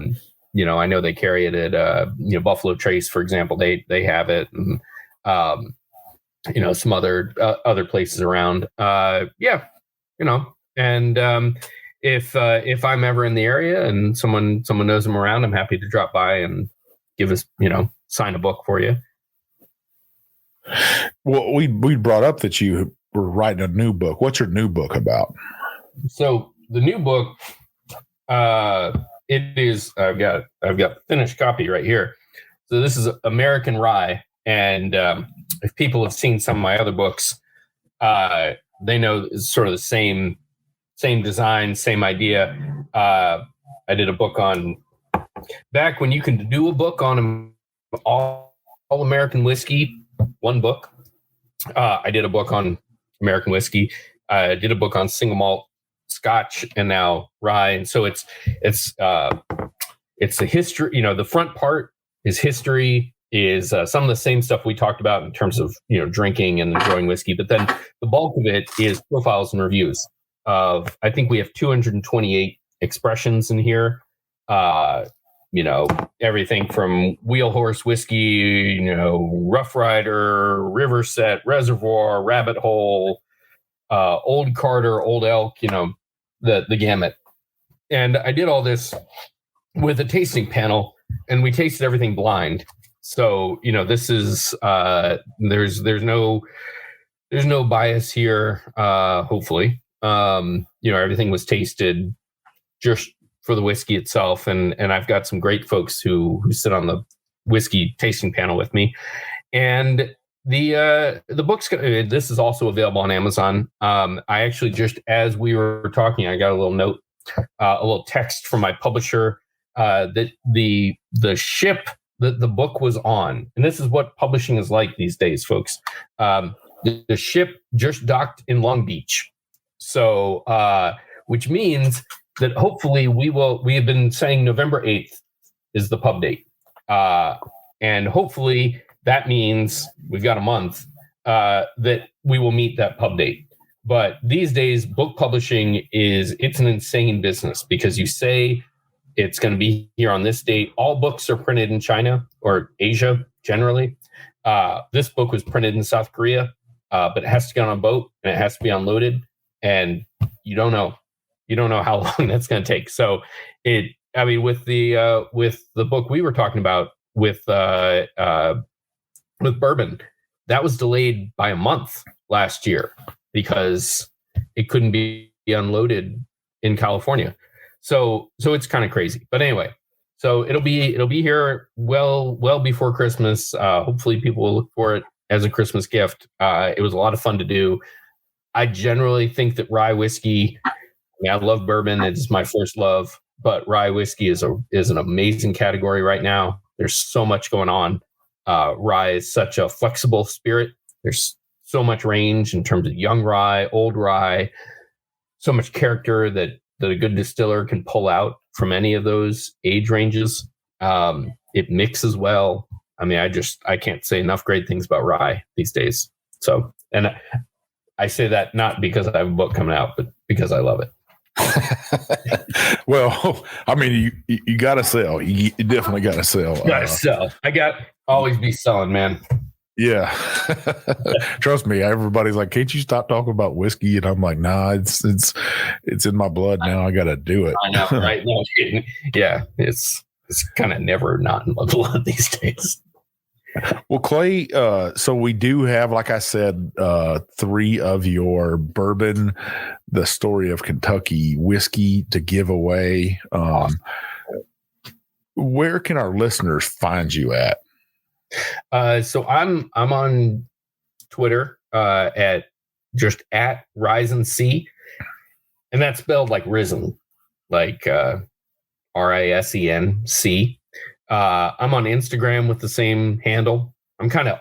know they carry it at Buffalo Trace, for example. They have it, and some other places around. If I'm ever in the area and someone knows I'm around, I'm happy to drop by and give us, sign a book for you. Well, we brought up that you were writing a new book. What's your new book about? So the new book, it is, I've got the finished copy right here. So this is American Rye. And if people have seen some of my other books, they know it's sort of the same design, same idea. I did a book on, back when you can do a book on all American whiskey, one book. I did a book on American whiskey. I did a book on single malt Scotch, and now rye. And so it's the history. The front part is history, is some of the same stuff we talked about in terms of drinking and enjoying whiskey, but then the bulk of it is profiles and reviews of, I think we have 228 expressions in here. Everything from Wheel Horse whiskey, Rough Rider, River Set, Reservoir, Rabbit Hole, Old Carter, Old Elk, the gamut. And I did all this with a tasting panel, and we tasted everything blind. So, this is, there's no bias here. Hopefully, everything was tasted just for the whiskey itself. And I've got some great folks who sit on the whiskey tasting panel with me. And the book's, this is also available on Amazon. I actually, just as we were talking, I got a little note, a little text from my publisher, that the ship that the book was on, and this is what publishing is like these days, folks. The ship just docked in Long Beach. So, which means that hopefully we have been saying November 8th is the pub date. And hopefully that means we've got a month, that we will meet that pub date. But these days, book publishing it's an insane business, because you say it's going to be here on this date. All books are printed in China or Asia generally. This book was printed in South Korea, but it has to get on a boat and it has to be unloaded. And you don't know how long that's going to take. So with the book we were talking about with Bourbon, that was delayed by a month last year because it couldn't be unloaded in California. So it's kind of crazy. But anyway, so it'll be here well before Christmas. Hopefully people will look for it as a Christmas gift. It was a lot of fun to do. I generally think that rye whiskey, I love bourbon. It's my first love, but rye whiskey is an amazing category right now. There's so much going on. Rye is such a flexible spirit. There's so much range in terms of young rye, old rye, so much character that a good distiller can pull out from any of those age ranges. It mixes well. I can't say enough great things about rye these days. So, and I say that not because I have a book coming out, but because I love it. Well, you got to sell. You definitely got to sell. Got to sell. Always be selling, man. Yeah. Trust me. Everybody's like, can't you stop talking about whiskey? And I'm like, nah, it's in my blood now. I got to do it. I know, right? No, yeah. It's kind of never not in my blood these days. Well, Clay, so we do have, like I said, 3 of your bourbon, the story of Kentucky whiskey to give away. Where can our listeners find you at? So I'm on Twitter at @RisenC, and that's spelled like risen, like RISENC. I'm on Instagram with the same handle. I'm kind of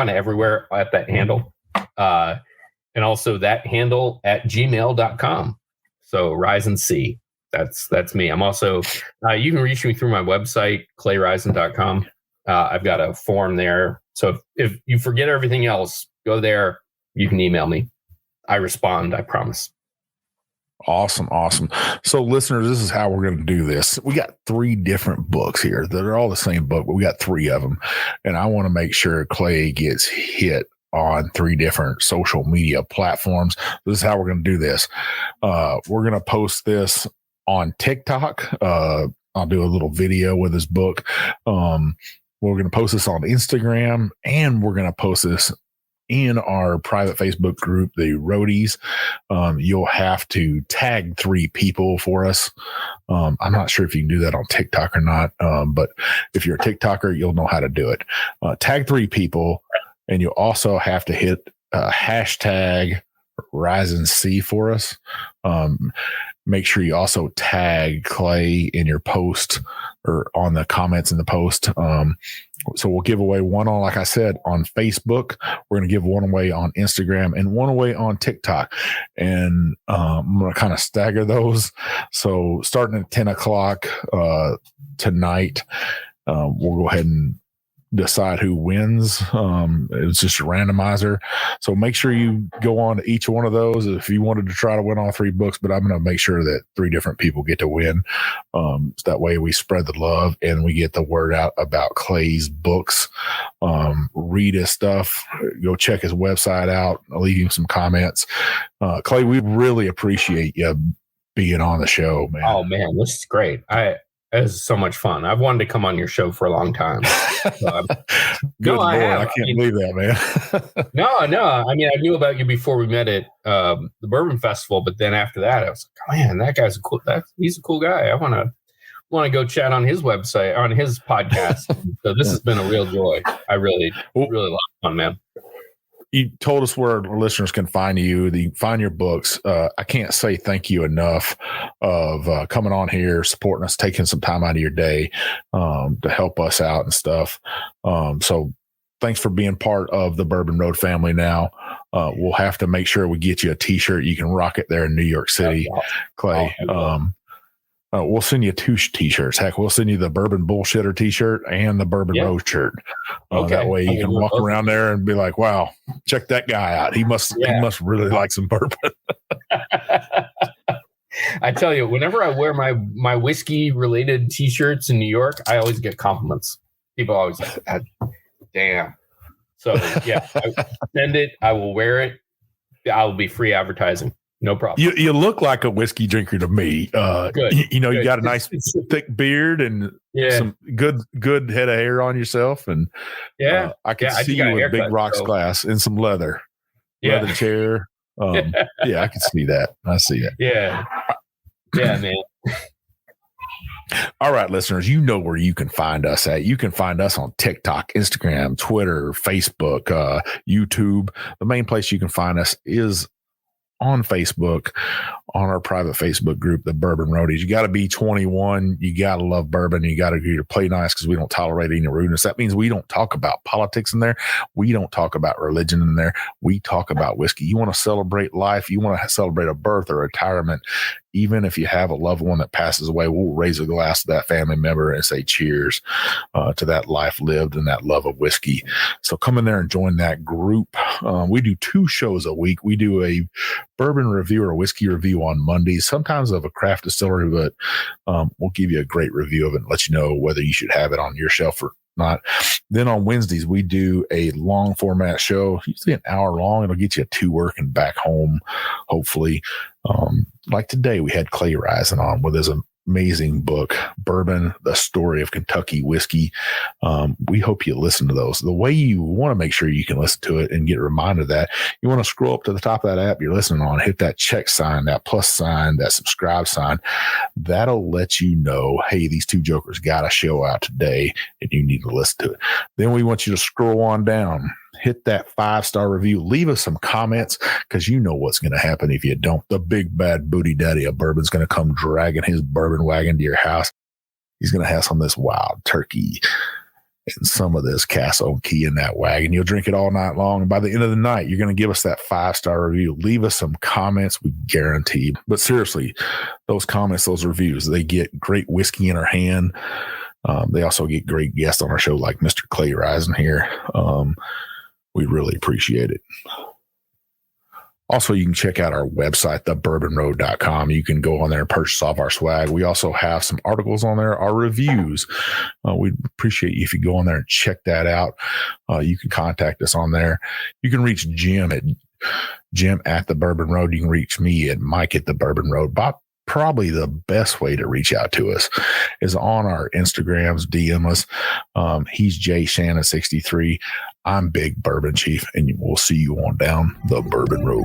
everywhere at that handle. And also that handle at gmail.com. So Rise and See. That's me. I'm also, you can reach me through my website, clayrising.com. I've got a form there. So if you forget everything else, go there. You can email me. I respond, I promise. Awesome. So listeners, this is how we're going to do this. We got 3 different books here that are all the same book, but we got 3 of them. And I want to make sure Clay gets hit on 3 different social media platforms. This is how we're going to do this. We're going to post this on TikTok. I'll do a little video with this book. We're going to post this on Instagram, and we're going to post this in our private Facebook group, the Roadies. You'll have to tag 3 people for us. I'm not sure if you can do that on TikTok or not, but if you're a TikToker, you'll know how to do it. Tag 3 people, and you'll also have to hit hashtag Rise and See for us. Make sure you also tag Clay in your post or on the comments in the post. So we'll give away one on, like I said, on Facebook. We're going to give one away on Instagram and one away on TikTok. And I'm going to kind of stagger those. So starting at 10 o'clock tonight, we'll go ahead and decide who wins. It's just a randomizer. So make sure you go on to each one of those if you wanted to try to win all 3 books, but I'm going to make sure that 3 different people get to win. So that way we spread the love and we get the word out about Clay's books. Read his stuff, go check his website out. I'll leave him some comments. Clay, we really appreciate you being on the show, man. Oh man, this is great. This is so much fun. I've wanted to come on your show for a long time. Good Lord, I can't believe that, man. No. I mean, I knew about you before we met at the Bourbon Festival, but then after that, I was like, man, that guy's he's a cool guy. I want to go chat on his website, on his podcast. So this has been a real joy. I really love fun, man. You told us where our listeners can find you. They can find your books. I can't say thank you enough of coming on here, supporting us, taking some time out of your day to help us out and stuff. So thanks for being part of the Bourbon Road family now. We'll have to make sure we get you a T-shirt. You can rock it there in New York City, Clay. We'll send you 2 T-shirts. Heck, we'll send you the Bourbon Bullshitter T-shirt and the Bourbon Road shirt. That way you can walk around there and be like, wow, check that guy out. He must really like some bourbon. I tell you, whenever I wear my whiskey related T-shirts in New York, I always get compliments. People always like, damn. So yeah, I send it. I will wear it. I will be free advertising. No problem. You look like a whiskey drinker to me. Good. You got a nice thick beard and some good head of hair on yourself. And I can see you with big rocks glass and some leather chair. I can see that. I see that. Yeah, man. All right, listeners, you know where you can find us at. You can find us on TikTok, Instagram, Twitter, Facebook, YouTube. The main place you can find us is on Facebook, on our private Facebook group, the Bourbon Roadies. You got to be 21. You got to love bourbon. You got to get your play nice because we don't tolerate any rudeness. That means we don't talk about politics in there. We don't talk about religion in there. We talk about whiskey. You want to celebrate life. You want to celebrate a birth or retirement. Even if you have a loved one that passes away, we'll raise a glass to that family member and say cheers to that life lived and that love of whiskey. So come in there and join that group. We do 2 shows a week. We do a bourbon review or a whiskey review on Mondays, sometimes of a craft distillery, but we'll give you a great review of it and let you know whether you should have it on your shelf or not. Then on Wednesdays, we do a long format show, usually an hour long. It'll get you to work and back home, hopefully. Like today, we had Clay Rising on with his amazing book, Bourbon, The Story of Kentucky Whiskey. We hope you listen to those. The way you want to make sure you can listen to it and get reminded of that, you want to scroll up to the top of that app you're listening on, hit that check sign, that plus sign, that subscribe sign. That'll let you know, hey, these 2 jokers got a show out today and you need to listen to it. Then we want you to scroll on down, hit that 5-star review, leave us some comments because you know what's going to happen if you don't. The big bad booty daddy of bourbon's going to come dragging his bourbon wagon to your house. He's going to have some of this wild turkey and some of this Casa Old Key in that wagon. You'll drink it all night long. And by the end of the night, you're going to give us that 5-star review. Leave us some comments, we guarantee. But seriously, those comments, those reviews, they get great whiskey in our hand. They also get great guests on our show like Mr. Clay Risen here. We really appreciate it. Also, you can check out our website, thebourbonroad.com. You can go on there and purchase off our swag. We also have some articles on there, our reviews. We'd appreciate you if you go on there and check that out. You can contact us on there. You can reach Jim at The Bourbon Road. You can reach me at Mike at The Bourbon Road. Probably the best way to reach out to us is on our Instagrams, DM us. He's Jay Shannon 63. I'm Big Bourbon Chief, and we'll see you on down the Bourbon Road.